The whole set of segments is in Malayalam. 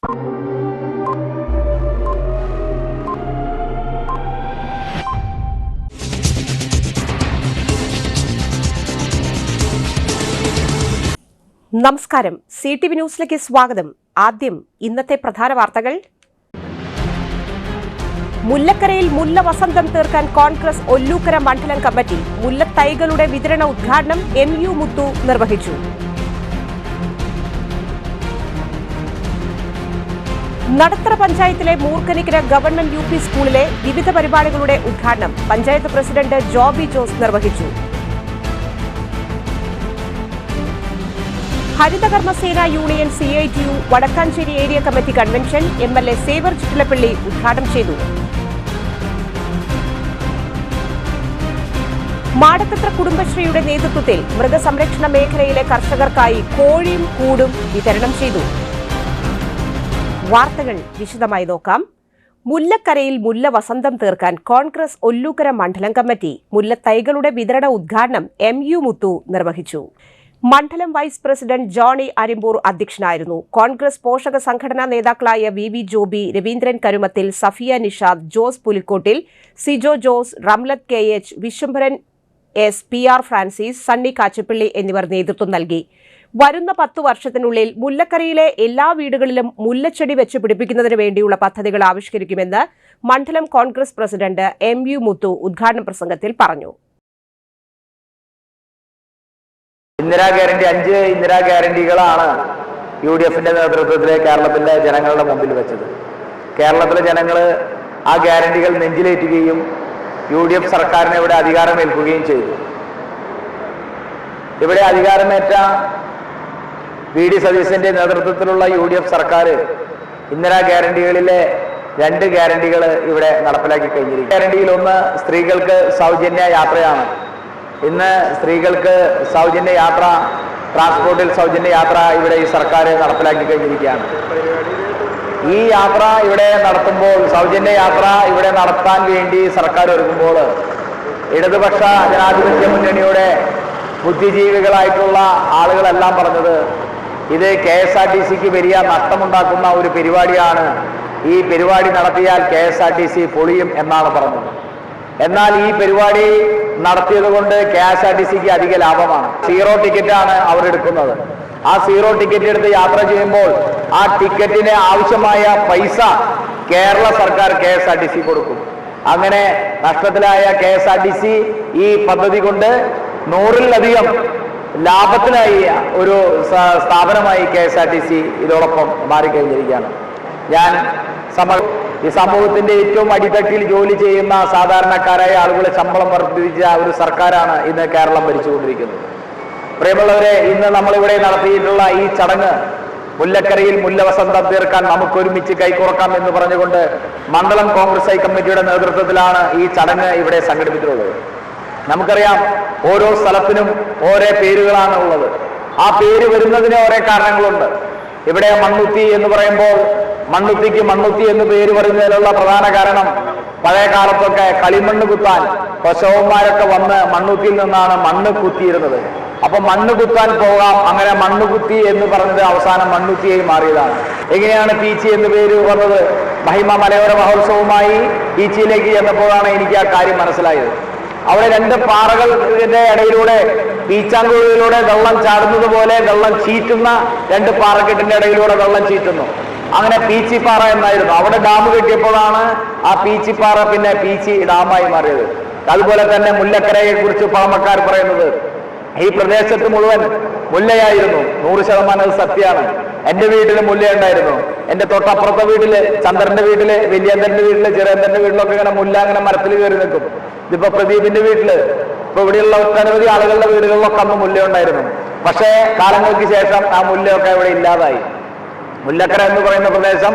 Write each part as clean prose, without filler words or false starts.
നമസ്കാരം, CTV ന്യൂസിലേക്ക് സ്വാഗതം. ആദ്യം ഇന്നത്തെ പ്രധാന വാർത്തകൾ. മുല്ലക്കരയിൽ മുല്ല വസന്തം തീർക്കാൻ കോൺഗ്രസ് ഒല്ലൂക്കര മണ്ഡലം കമ്മിറ്റി. മുല്ലത്തൈകളുടെ വിതരണ ഉദ്ഘാടനം MU മുത്തു നിർവഹിച്ചു. നടത്തറ പഞ്ചായത്തിലെ മൂർക്കനിക്കര ഗവൺമെന്റ് UP സ്കൂളിലെ വിവിധ പരിപാടികളുടെ ഉദ്ഘാടനം പഞ്ചായത്ത് പ്രസിഡന്റ് ജോബി ജോസ് നിർവഹിച്ചു. Harithakarmasena union CITU Vadakkanchery area committee convention MLA Xavier Chittilappilly ഉദ്ഘാടനം ചെയ്തു. മാടക്കത്ര കുടുംബശ്രീയുടെ നേതൃത്വത്തിൽ മൃഗസംരക്ഷണ മേഖലയിലെ കർഷകർക്കായി കോഴിയും കൂടും വിതരണം ചെയ്തു. വാർത്തകൾ വിശദമായി നോക്കാം. മുല്ലക്കരയിൽ മുല്ല വസന്തം തീർക്കാൻ കോൺഗ്രസ് ഒല്ലൂക്കര മണ്ഡലം കമ്മിറ്റി മുല്ലത്തൈകളുടെ വിതരണ ഉദ്ഘാടനം MU മുത്തു നിർവഹിച്ചു. മണ്ഡലം വൈസ് പ്രസിഡന്റ് ജോണി അരിമ്പൂർ അധ്യക്ഷനായിരുന്നു. കോൺഗ്രസ് പോഷക സംഘടനാ നേതാക്കളായ VV Jobi, Raveendran Karumathil, Safiya Nishad, Jose Pulikottil, Sijo Jose, Ramlath KH, Vishwambharan S, PR Francis, Sunny Kachappilly എന്നിവർ നേതൃത്വം നൽകി. വരുന്ന 10 വർഷത്തിനുള്ളിൽ മുല്ലക്കരയിലെ എല്ലാ വീടുകളിലും മുല്ലച്ചെടി വെച്ച് പിടിപ്പിക്കുന്നതിന് വേണ്ടിയുള്ള പദ്ധതികൾ ആവിഷ്കരിക്കുമെന്ന് മണ്ഡലം കോൺഗ്രസ് പ്രസിഡന്റ് MU മുത്തു ഉദ്ഘാടന പ്രസംഗത്തിൽ പറഞ്ഞു. അഞ്ച് ഇന്ദിരാ ഗ്യാരണ്ടികളാണ് UDFന്റെ നേതൃത്വത്തിൽ കേരളത്തിലെ ജനങ്ങളുടെ മുമ്പിൽ വെച്ചത്. കേരളത്തിലെ ജനങ്ങൾ ആ ഗ്യാരണ്ടികൾ നെഞ്ചിലേറ്റുകയും UDF സർക്കാരിനെ ഇവിടെ അധികാരമേൽക്കുകയും ചെയ്തു. ഇവിടെ അധികാരമേറ്റ VD സതീശന്റെ നേതൃത്വത്തിലുള്ള UDF സർക്കാർ ഇന്ദിരാ ഗ്യാരണ്ടികളിലെ 2 ഗ്യാരണ്ടികൾ ഇവിടെ നടപ്പിലാക്കി കഴിഞ്ഞിരിക്കും. ഗ്യാരണ്ടിയിൽ ഒന്ന് സ്ത്രീകൾക്ക് സൗജന്യ യാത്രയാണ്. ഇന്ന് സ്ത്രീകൾക്ക് സൗജന്യ യാത്ര, ട്രാൻസ്പോർട്ടിൽ സൗജന്യ യാത്ര ഇവിടെ ഈ സർക്കാർ നടപ്പിലാക്കി കഴിഞ്ഞിരിക്കുകയാണ്. ഈ യാത്ര ഇവിടെ നടത്തുമ്പോൾ, സൗജന്യ യാത്ര ഇവിടെ നടത്താൻ വേണ്ടി സർക്കാർ ഒരുങ്ങുമ്പോൾ ഇടതുപക്ഷ ജനാധിപത്യ മുന്നണിയുടെ ബുദ്ധിജീവികളായിട്ടുള്ള ആളുകളെല്ലാം പറഞ്ഞത് ഇത് KSRTCക്ക് വലിയ നഷ്ടമുണ്ടാക്കുന്ന ഒരു പരിപാടിയാണ്, ഈ പരിപാടി നടത്തിയാൽ KSRTC പൊളിയും എന്നാണ് പറഞ്ഞത്. എന്നാൽ ഈ പരിപാടി നടത്തിയത് കൊണ്ട് KSRTCക്ക് അധിക ലാഭമാണ്. 0 ടിക്കറ്റാണ് അവർ എടുക്കുന്നത്. ആ 0 ടിക്കറ്റ് എടുത്ത് യാത്ര ചെയ്യുമ്പോൾ ആ ടിക്കറ്റിന് ആവശ്യമായ പൈസ കേരള സർക്കാർ KSRTC കൊടുക്കും. അങ്ങനെ നഷ്ടത്തിലായ KSRTC ഈ പദ്ധതി കൊണ്ട് 100-ലധികം ലാഭത്തിലായി ഒരു സ്ഥാപനമായി KSRTC ഇതോടൊപ്പം മാറിക്കഴിഞ്ഞിരിക്കുകയാണ്. ഈ സമൂഹത്തിന്റെ ഏറ്റവും അടിത്തട്ടിൽ ജോലി ചെയ്യുന്ന സാധാരണക്കാരായ ആളുകളെ ശമ്പളം വർദ്ധിപ്പിച്ച ഒരു സർക്കാരാണ് ഇന്ന് കേരളം ഭരിച്ചുകൊണ്ടിരിക്കുന്നത്. പ്രിയമുള്ളവരെ, ഇന്ന് നമ്മളിവിടെ നടത്തിയിട്ടുള്ള ഈ ചടങ്ങ് മുല്ലക്കരയിൽ മുല്ലവസന്തം തീർക്കാൻ നമുക്കൊരുമിച്ച് കൈകോർക്കാം എന്ന് പറഞ്ഞുകൊണ്ട് മണ്ഡലം കോൺഗ്രസ് ഐ കമ്മിറ്റിയുടെ നേതൃത്വത്തിലാണ് ഈ ചടങ്ങ് ഇവിടെ സംഘടിപ്പിച്ചിട്ടുള്ളത്. നമുക്കറിയാം, ഓരോ സ്ഥലത്തിനും ഓരോ പേരുകളാണ് ഉള്ളത്. ആ പേര് വരുന്നതിന് ഓരോ കാരണങ്ങളുണ്ട്. ഇവിടെ മണ്ണുത്തി എന്ന് പറയുമ്പോൾ മണ്ണുത്തിക്ക് മണ്ണുത്തി എന്ന് പേര് പറയുന്നതിനുള്ള പ്രധാന കാരണം, പഴയ കാലത്തൊക്കെ കളിമണ്ണ് കുത്താൻ പശവന്മാരൊക്കെ വന്ന് മണ്ണുത്തിയിൽ നിന്നാണ് മണ്ണ് കുത്തിയിരുന്നത്. അപ്പൊ മണ്ണ് കുത്താൻ പോകാം, അങ്ങനെ മണ്ണ് കുത്തി എന്ന് പറഞ്ഞത് അവസാനം മണ്ണുത്തിയായി മാറിയതാണ്. എങ്ങനെയാണ് പീച്ചി എന്ന് പേര് വന്നത്? മഹിമ മലയോര മഹോത്സവവുമായി പീച്ചിയിലേക്ക് ചെന്നപ്പോഴാണ് എനിക്ക് ആ കാര്യം മനസ്സിലായത്. അവിടെ 2 പാറകളുടെ ഇടയിലൂടെ, പീച്ചാങ്കുഴിയിലൂടെ വെള്ളം ചാടുന്നത് പോലെ വെള്ളം ചീറ്റുന്ന 2 പാറക്കെട്ടിന്റെ ഇടയിലൂടെ വെള്ളം ചീറ്റുന്നു. അങ്ങനെ പീച്ചിപ്പാറ എന്നായിരുന്നു. അവിടെ ഡാം കെട്ടിയപ്പോഴാണ് ആ പീച്ചിപ്പാറ പിന്നെ പീച്ചി ഡാമായി മാറിയത്. അതുപോലെ തന്നെ മുല്ലക്കരയെ കുറിച്ച് പഴമക്കാർ പറയുന്നത് ഈ പ്രദേശത്ത് മുഴുവൻ മുല്ലയായിരുന്നു. 100% സത്യമാണ്. എൻ്റെ വീട്ടിൽ മുല്ലയുണ്ടായിരുന്നു. എൻ്റെ തൊട്ടപ്പുറത്തെ വീട്ടില്, ചന്ദ്രന്റെ വീട്ടില്, വലിയന്തന്റെ വീട്ടില്, ചെറിയന്തന്റെ വീട്ടിലൊക്കെ ഇങ്ങനെ മുല്ല അങ്ങനെ മരത്തിൽ കയറി നിൽക്കും. ഇതിപ്പോ പ്രദീപിന്റെ വീട്ടില്, ഇപ്പൊ ഇവിടെയുള്ള ഒട്ടനവധി ആളുകളുടെ വീടുകളിലൊക്കെ അന്ന് മുല്ലയുണ്ടായിരുന്നു. പക്ഷേ കാലങ്ങൾക്ക് ശേഷം ആ മുല്ലയൊക്കെ ഇവിടെ ഇല്ലാതായി. മുല്ലക്കര എന്ന് പറയുന്ന പ്രദേശം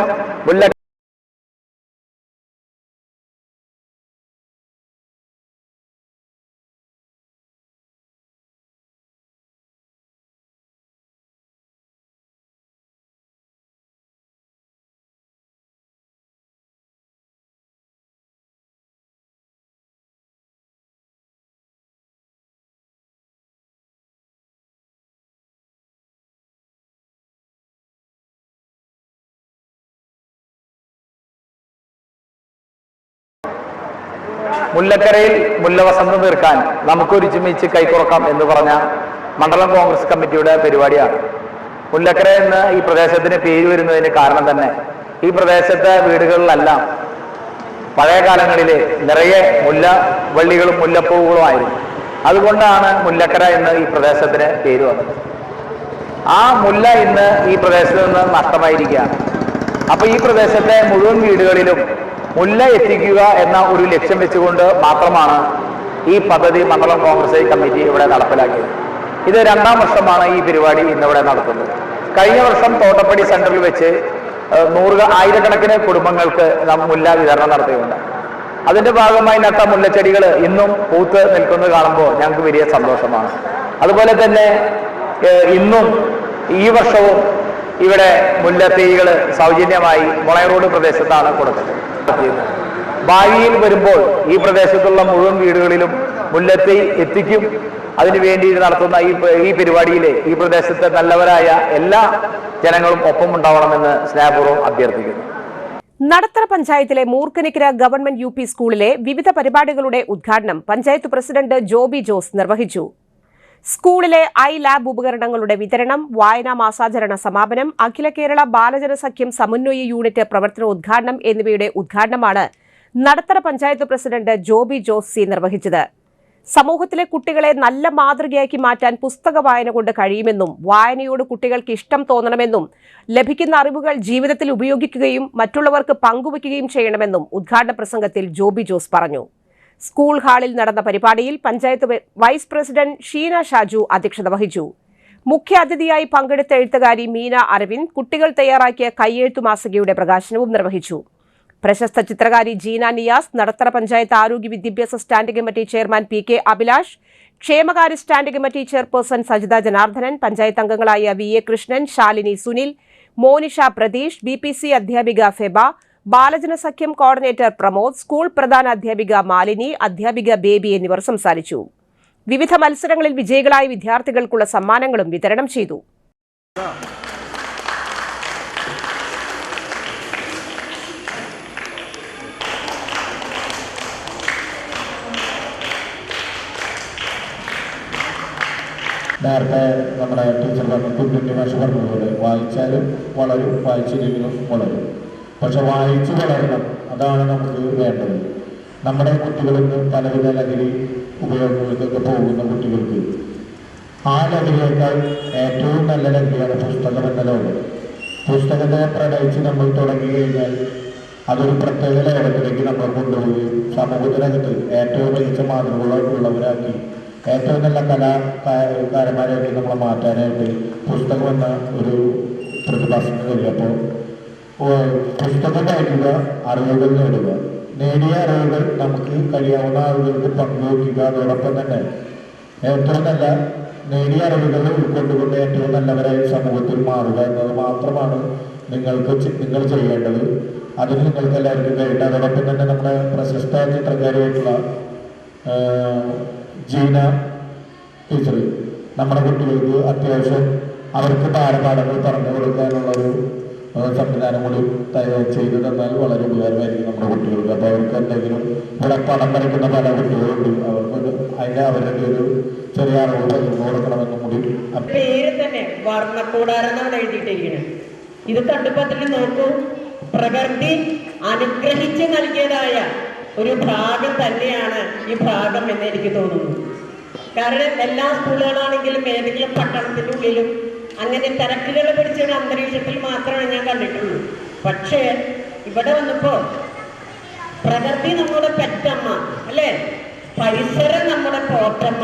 മുല്ലക്കരയിൽ മുല്ലവസന്തം തീർക്കാൻ നമുക്കൊരുമിച്ച് കൈക്കുറക്കാം എന്ന് പറഞ്ഞ മണ്ഡലം കോൺഗ്രസ് കമ്മിറ്റിയുടെ പരിപാടിയാണ്. മുല്ലക്കര എന്ന് ഈ പ്രദേശത്തിന് പേര് വരുന്നതിന് കാരണം തന്നെ ഈ പ്രദേശത്തെ വീടുകളിലെല്ലാം പഴയ കാലങ്ങളിൽ നിറയെ മുല്ലവള്ളികളും മുല്ലപ്പൂവുകളുമായിരുന്നു. അതുകൊണ്ടാണ് മുല്ലക്കര എന്ന് ഈ പ്രദേശത്തിന് പേര് വന്നത്. ആ മുല്ല ഇന്ന് ഈ പ്രദേശത്ത് നിന്ന് നഷ്ടമായിരിക്കുകയാണ്. അപ്പൊ ഈ പ്രദേശത്തെ മുഴുവൻ വീടുകളിലും മുല്ല എത്തിക്കുക എന്ന ഒരു ലക്ഷ്യം വെച്ചുകൊണ്ട് മാത്രമാണ് ഈ പദ്ധതി മണ്ഡലം കോൺഗ്രസ് കമ്മിറ്റി ഇവിടെ നടപ്പിലാക്കിയത്. ഇത് 2ാം വർഷമാണ് ഈ പരിപാടി ഇന്നിവിടെ നടത്തുന്നത്. കഴിഞ്ഞ വർഷം തോട്ടപ്പടി സെന്ററിൽ വെച്ച് ആയിരക്കണക്കിന് കുടുംബങ്ങൾക്ക് നാം മുല്ല വിതരണം നടത്തിയുണ്ട്. അതിന്റെ ഭാഗമായി നട്ട മുല്ലച്ചെടികൾ ഇന്നും പൂത്ത് നിൽക്കുന്നത് കാണുമ്പോൾ ഞങ്ങൾക്ക് വലിയ സന്തോഷമാണ്. അതുപോലെ തന്നെ ഇന്നും ഈ വർഷവും ഇവിടെ മുല്ലത്തൈകൾ സൗജന്യമായി മുളയ റോഡ് പ്രദേശത്താണ് കൊടുത്തത്. ഭാവിയിൽ വരുമ്പോൾ ഈ പ്രദേശത്തുള്ള മുഴുവൻ വീടുകളിലും മുല്ലത്തൈ എത്തിക്കും. അതിനുവേണ്ടി നടത്തുന്ന ഈ പരിപാടിയിൽ ഈ പ്രദേശത്തെ നല്ലവരായ എല്ലാ ജനങ്ങളും ഒപ്പമുണ്ടാവണമെന്ന് സ്നേഹപൂർവ്വം അഭ്യർത്ഥിക്കുന്നു. നടത്തറ പഞ്ചായത്തിലെ മൂർക്കനിക്കര ഗവൺമെന്റ് UP സ്കൂളിലെ വിവിധ പരിപാടികളുടെ ഉദ്ഘാടനം പഞ്ചായത്ത് പ്രസിഡന്റ് ജോബി ജോസ് നിർവഹിച്ചു. സ്കൂളിലെ ലാബ് ഉപകരണങ്ങളുടെ വിതരണം, വായനാ മാസാചരണ സമാപനം, അഖില കേരള ബാലജനസഖ്യം സമന്വയ യൂണിറ്റ് പ്രവർത്തനോദ്ഘാടനം എന്നിവയുടെ ഉദ്ഘാടനമാണ് നടത്തറ പഞ്ചായത്ത് പ്രസിഡന്റ് ജോബി ജോസ് നിർവഹിച്ചത്. സമൂഹത്തിലെ കുട്ടികളെ നല്ല മാതൃകയാക്കി മാറ്റാൻ പുസ്തക വായന കൊണ്ട് കഴിയുമെന്നും വായനയോട് കുട്ടികൾക്ക് ഇഷ്ടം തോന്നണമെന്നും ലഭിക്കുന്ന അറിവുകൾ ജീവിതത്തിൽ ഉപയോഗിക്കുകയും മറ്റുള്ളവർക്ക് പങ്കുവയ്ക്കുകയും ചെയ്യണമെന്നും ഉദ്ഘാടന പ്രസംഗത്തിൽ ജോബി ജോസ് പറഞ്ഞു. സ്കൂൾ ഹാളിൽ നടന്ന പരിപാടിയിൽ പഞ്ചായത്ത് വൈസ് പ്രസിഡന്റ് ഷീന ഷാജു അധ്യക്ഷത വഹിച്ചു. മുഖ്യാതിഥിയായി പങ്കെടുത്ത എഴുത്തുകാരി മീന അരവിന്ദ് കുട്ടികൾ തയ്യാറാക്കിയ കയ്യെഴുത്തു മാസികയുടെ പ്രകാശനവും നിർവഹിച്ചു. പ്രശസ്ത ചിത്രകാരി ജീന നിയാസ്, നടത്തറ പഞ്ചായത്ത് ആരോഗ്യ വിദ്യാഭ്യാസ standing committee chairman PK Abhilash, ക്ഷേമകാര്യ standing committee chairperson Sajitha Janardhanan, panchayat അംഗങ്ങളായ VA കൃഷ്ണൻ, ശാലിനി സുനിൽ, മോനിഷ പ്രതീഷ്, BPC അധ്യാപിക ഫെബ, ബാലജനസഖ്യം കോർഡിനേറ്റർ പ്രമോദ്, സ്കൂൾ പ്രധാന അധ്യാപിക മാലിനി, അധ്യാപിക ബേബി എന്നിവർ സംസാരിച്ചു. വിവിധ മത്സരങ്ങളിൽ വിജയികളായ വിദ്യാർത്ഥികൾക്കുള്ള സമ്മാനങ്ങളും വിതരണം ചെയ്തു. നേരത്തെ നമ്മുടെ ടീച്ചർ കുഞ്ഞുണ്ണി ഭാഷ പറഞ്ഞതുപോലെ വായിച്ചാലും വളരും, വായിച്ചില്ലെങ്കിലും വളരും. പക്ഷെ വായിച്ചു വളരണം, അതാണ് നമുക്ക് വേണ്ടത്. നമ്മുടെ കുട്ടികൾക്ക് പലവിധ ലഹരി ഉപയോഗങ്ങൾക്കൊക്കെ പോകുന്ന കുട്ടികൾക്ക് ആ ലഹരിയേക്കാൾ ഏറ്റവും നല്ല ലഹരിയാണ് പുസ്തകം എന്ന ലോകം. പുസ്തകത്തെ പ്രണയിച്ച് നമ്മൾ തുടങ്ങി കഴിഞ്ഞാൽ അതൊരു പ്രത്യേക ലോകത്തിലേക്ക് നമ്മൾ കൊണ്ടുപോവുകയും സമൂഹത്തിനകത്ത് ഏറ്റവും മികച്ച മാതൃകകളുള്ളവരാക്കി ഏറ്റവും നല്ല കലാകാരന്മാരായിട്ട് നമ്മളെ മാറ്റാനായിട്ട് പുസ്തകം എന്ന ഒരു പ്രതിഭാസത്തിന് കഴിയപ്പോൾ പുസ്തകം വായിക്കുക, അറിവുകൾ നേടുക, നേടിയ അറിവുകൾ നമുക്ക് കഴിയാവുന്ന അറിവുകൾക്ക് പങ്കുവയ്ക്കുക. അതോടൊപ്പം തന്നെ ഏറ്റവും നല്ല നേടിയ അറിവുകൾ ഉൾക്കൊണ്ടുകൊണ്ട് ഏറ്റവും നല്ലവരായി സമൂഹത്തിൽ മാറുക എന്നത് മാത്രമാണ് നിങ്ങൾ ചെയ്യേണ്ടത്. അതിന് നിങ്ങൾക്ക് എല്ലാവർക്കും കഴിയട്ടെ. അതോടൊപ്പം തന്നെ നമ്മുടെ പ്രശസ്ത ചിത്രകാരിയായിട്ടുള്ള ജീന ടീച്ചർ നമ്മുടെ കുട്ടികൾക്ക് അത്യാവശ്യം അവർക്ക് പാഠങ്ങൾ പറഞ്ഞു കൊടുക്കാനുള്ളൊരു സംവിധാനം കൂടി ചെയ്തു തന്നാൽ വളരെ ഉപകാരമായിരിക്കും നമ്മുടെ കുട്ടികൾക്ക്. അപ്പോൾ അവർക്ക് എന്തെങ്കിലും ഇവിടെ പടം വരയ്ക്കുന്ന പല കുട്ടികളുണ്ട്, അവർക്ക് അവരുടെ ഒരു ചെറിയ അറിവ് പകർന്നു കൊടുക്കണമെന്നും കൂടി. പേര് തന്നെ വർണ്ണക്കൂടാരെന്നാണ് എഴുതിയിട്ടിരിക്കുന്നത്. ഇത് കണ്ടപ്പോൾ തന്നെ നോക്കൂ, പ്രകൃതി അനുഗ്രഹിച്ച് നൽകിയതായ ഒരു ഭാഗം തന്നെയാണ് ഈ ഭാഗം എന്ന് എനിക്ക് തോന്നുന്നു. കാരണം എല്ലാ സ്കൂളുകളാണെങ്കിലും ഏതെങ്കിലും പട്ടണത്തിൻ്റെ ഉള്ളിലും അങ്ങനെ തിരക്കുകൾ പിടിച്ച ഒരു അന്തരീക്ഷത്തിൽ മാത്രമേ ഞാൻ കണ്ടിട്ടുള്ളൂ. പക്ഷേ ഇവിടെ വന്നപ്പോൾ പ്രകൃതി നമ്മുടെ പെറ്റമ്മ അല്ലേ, പരിസരം നമ്മുടെ പോറ്റമ്മ,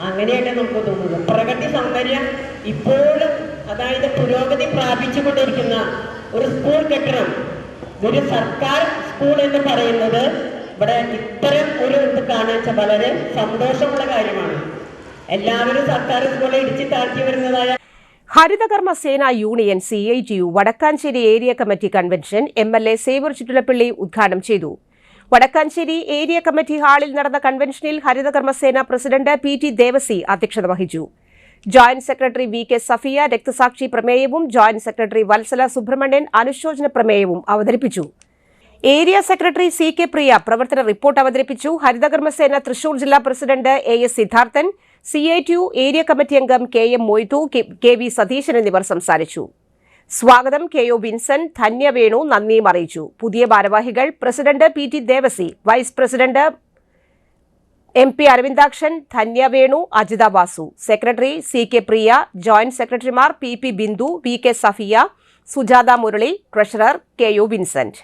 അങ്ങനെയായിട്ട് നമുക്ക് തോന്നുന്നത്. പ്രകൃതി സൗന്ദര്യം ഇപ്പോഴും അതായത് പുരോഗതി പ്രാപിച്ചുകൊണ്ടിരിക്കുന്ന ഒരു സ്കൂൾ കെട്ടിടം, ഒരു സർക്കാർ സ്കൂൾ എന്ന് പറയുന്നത് ഇവിടെ ഇത്തരം ഒരു ഇത് കാണാൻ വളരെ സന്തോഷമുള്ള കാര്യമാണ്. എല്ലാവരും സർക്കാർ സ്കൂളെ ഇടിച്ചു താഴ്ത്തി വരുന്നതായ ഹരിതകർമ്മ സേന union CITU Vadakkanchery area committee convention MLA Xavier Chittilappilly ഉദ്ഘാടനം ചെയ്തു. വടക്കാഞ്ചേരി ഏരിയ കമ്മിറ്റി ഹാളിൽ നടന്ന കൺവെൻഷനിൽ ഹരിതകർമ്മസേന പ്രസിഡന്റ് PT ദേവസി അധ്യക്ഷത വഹിച്ചു. ജോയിന്റ് സെക്രട്ടറി VK സഫിയ രക്തസാക്ഷി പ്രമേയവും ജോയിന്റ് സെക്രട്ടറി വത്സല സുബ്രഹ്മണ്യൻ അനുശോചന പ്രമേയവും അവതരിപ്പിച്ചു. ഏരിയ സെക്രട്ടറി സി കെ പ്രിയ പ്രവർത്തന റിപ്പോർട്ട് അവതരിപ്പിച്ചു. ഹരിതകർമ്മസേന തൃശൂർ ജില്ലാ president AS Siddharthan, CITU area committee അംഗം KM മൊയ്തു, KV സതീശൻ എന്നിവർ സംസാരിച്ചു. സ്വാഗതം KO വിൻസെന്റ്, ധന്യ വേണു നന്ദിയും അറിയിച്ചു. പുതിയ ഭാരവാഹികൾ president PT Devasi, vice president MP Aravindakshan, Dhanya Venu, Ajitha Vasu, secretary CK Priya, joint സെക്രട്ടറിമാർ PP Bindu, VK Safiya, Sujatha Murali, treasurer KO Vincent.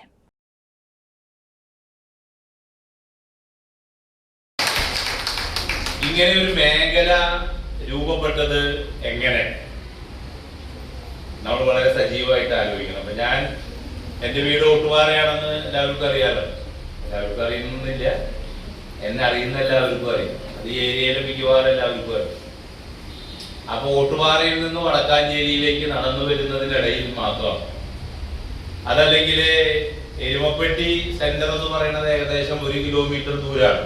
ഇങ്ങനെ ഒരു മേഖല രൂപപ്പെട്ടത് എങ്ങനെ നമ്മൾ വളരെ സജീവമായിട്ട് ആലോചിക്കണം. അപ്പൊ ഞാൻ എൻ്റെ വീട് ഓട്ടുപാറയാണെന്ന് എല്ലാവർക്കും അറിയാലോ. എല്ലാവർക്കും അറിയുന്നില്ല, എന്നെ അറിയുന്ന എല്ലാവർക്കും അറിയും. അത് ഈ ഏരിയയിലെ മിക്കവാറും എല്ലാവർക്കും അറിയും. അപ്പൊ ഓട്ടുപാറയിൽ നിന്ന് വടക്കാഞ്ചേരിയിലേക്ക് നടന്നു വരുന്നതിനിടയിൽ മാത്രം, അതല്ലെങ്കിൽ എരുമപ്പെട്ടി സെന്റർ എന്ന് പറയുന്നത് ഏകദേശം 1 കിലോമീറ്റർ ദൂരമാണ്,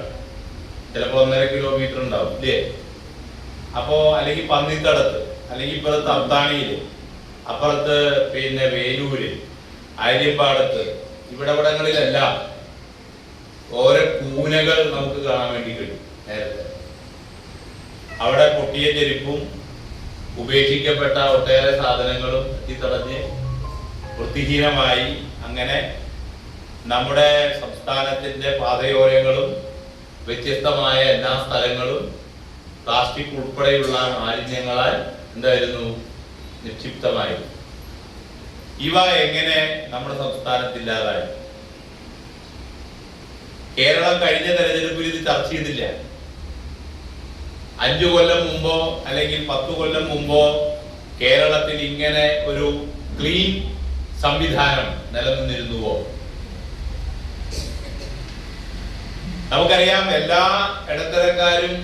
ചിലപ്പോൾ 1.5 കിലോമീറ്റർ ഉണ്ടാവും ഇല്ലേ. അപ്പോ അല്ലെങ്കിൽ പന്നിത്തടത്ത്, അല്ലെങ്കിൽ ഇപ്പുറത്ത് അത്താണിയില്, അപ്പുറത്ത് പിന്നെ വേലൂര്, ആര്യമ്പാടത്ത്, ഇവിടങ്ങളിലെല്ലാം ഓരോ കൂനകൾ നമുക്ക് കാണാൻ വേണ്ടി കഴിയും. നേരത്തെ അവിടെ പൊട്ടിയ ചെരുപ്പും ഉപേക്ഷിക്കപ്പെട്ട ഒട്ടേറെ സാധനങ്ങളും എത്തിത്തടഞ്ഞ് വൃത്തിഹീനമായി അങ്ങനെ നമ്മുടെ സംസ്ഥാനത്തിന്റെ പാതയോരങ്ങളും വ്യത്യസ്തമായ എല്ലാ സ്ഥലങ്ങളും പ്ലാസ്റ്റിക് ഉൾപ്പെടെയുള്ള മാലിന്യങ്ങളാൽ എന്തായിരുന്നു, നിക്ഷിപ്തമായിരുന്നു. ഇവ എങ്ങനെ നമ്മുടെ സംസ്ഥാനത്തില്ലാതായി? കേരളം കഴിഞ്ഞ തെരഞ്ഞെടുപ്പിൽ ഇത് ചർച്ച ചെയ്തില്ല. 5 കൊല്ലം മുമ്പോ അല്ലെങ്കിൽ 10 കൊല്ലം മുമ്പോ കേരളത്തിൽ ഇങ്ങനെ ഒരു ക്ലീൻ സംവിധാനം നിലനിന്നിരുന്നുവോ? നമുക്കറിയാം, എല്ലാ ഇടത്തരക്കാരും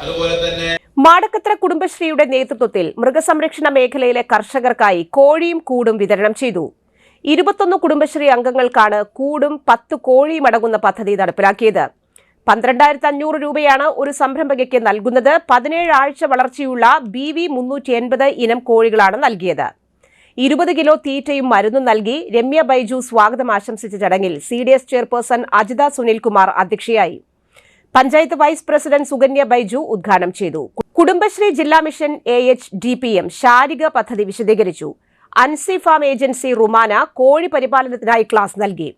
അതുപോലെ തന്നെ മാടക്കത്ര കുടുംബശ്രീയുടെ നേതൃത്വത്തിൽ മൃഗസംരക്ഷണ മേഖലയിലെ കർഷകർക്കായി കോഴിയും കൂടും വിതരണം ചെയ്തു. 21 കുടുംബശ്രീ അംഗങ്ങൾക്കാണ് കൂടും 10 കോഴിയും അടങ്ങുന്ന പദ്ധതി നടപ്പിലാക്കിയത്. 12,500 രൂപയാണ് ഒരു സംരംഭകയ്ക്ക് നൽകുന്നത്. 17 ആഴ്ച വളർച്ചയുള്ള BV 380 ഇനം കോഴികളാണ് നൽകിയത്. 20 കിലോ തീറ്റയും മരുന്നും നൽകി. രമ്യ ബൈജു സ്വാഗതം ആശംസിച്ച ചടങ്ങിൽ CDS ചെയർപേഴ്സൺ അജിത സുനിൽകുമാർ അധ്യക്ഷയായി. പഞ്ചായത്ത് വൈസ് പ്രസിഡന്റ് സുകന്യ ബൈജു ഉദ്ഘാടനം ചെയ്തു. കുടുംബശ്രീ ജില്ലാ മിഷൻ AHDPM ശാരിക പദ്ധതി വിശദീകരിച്ചു. അൻസി ഫാം ഏജൻസി റുമാന കോഴി പരിപാലനത്തിനായി ക്ലാസ് നൽകി.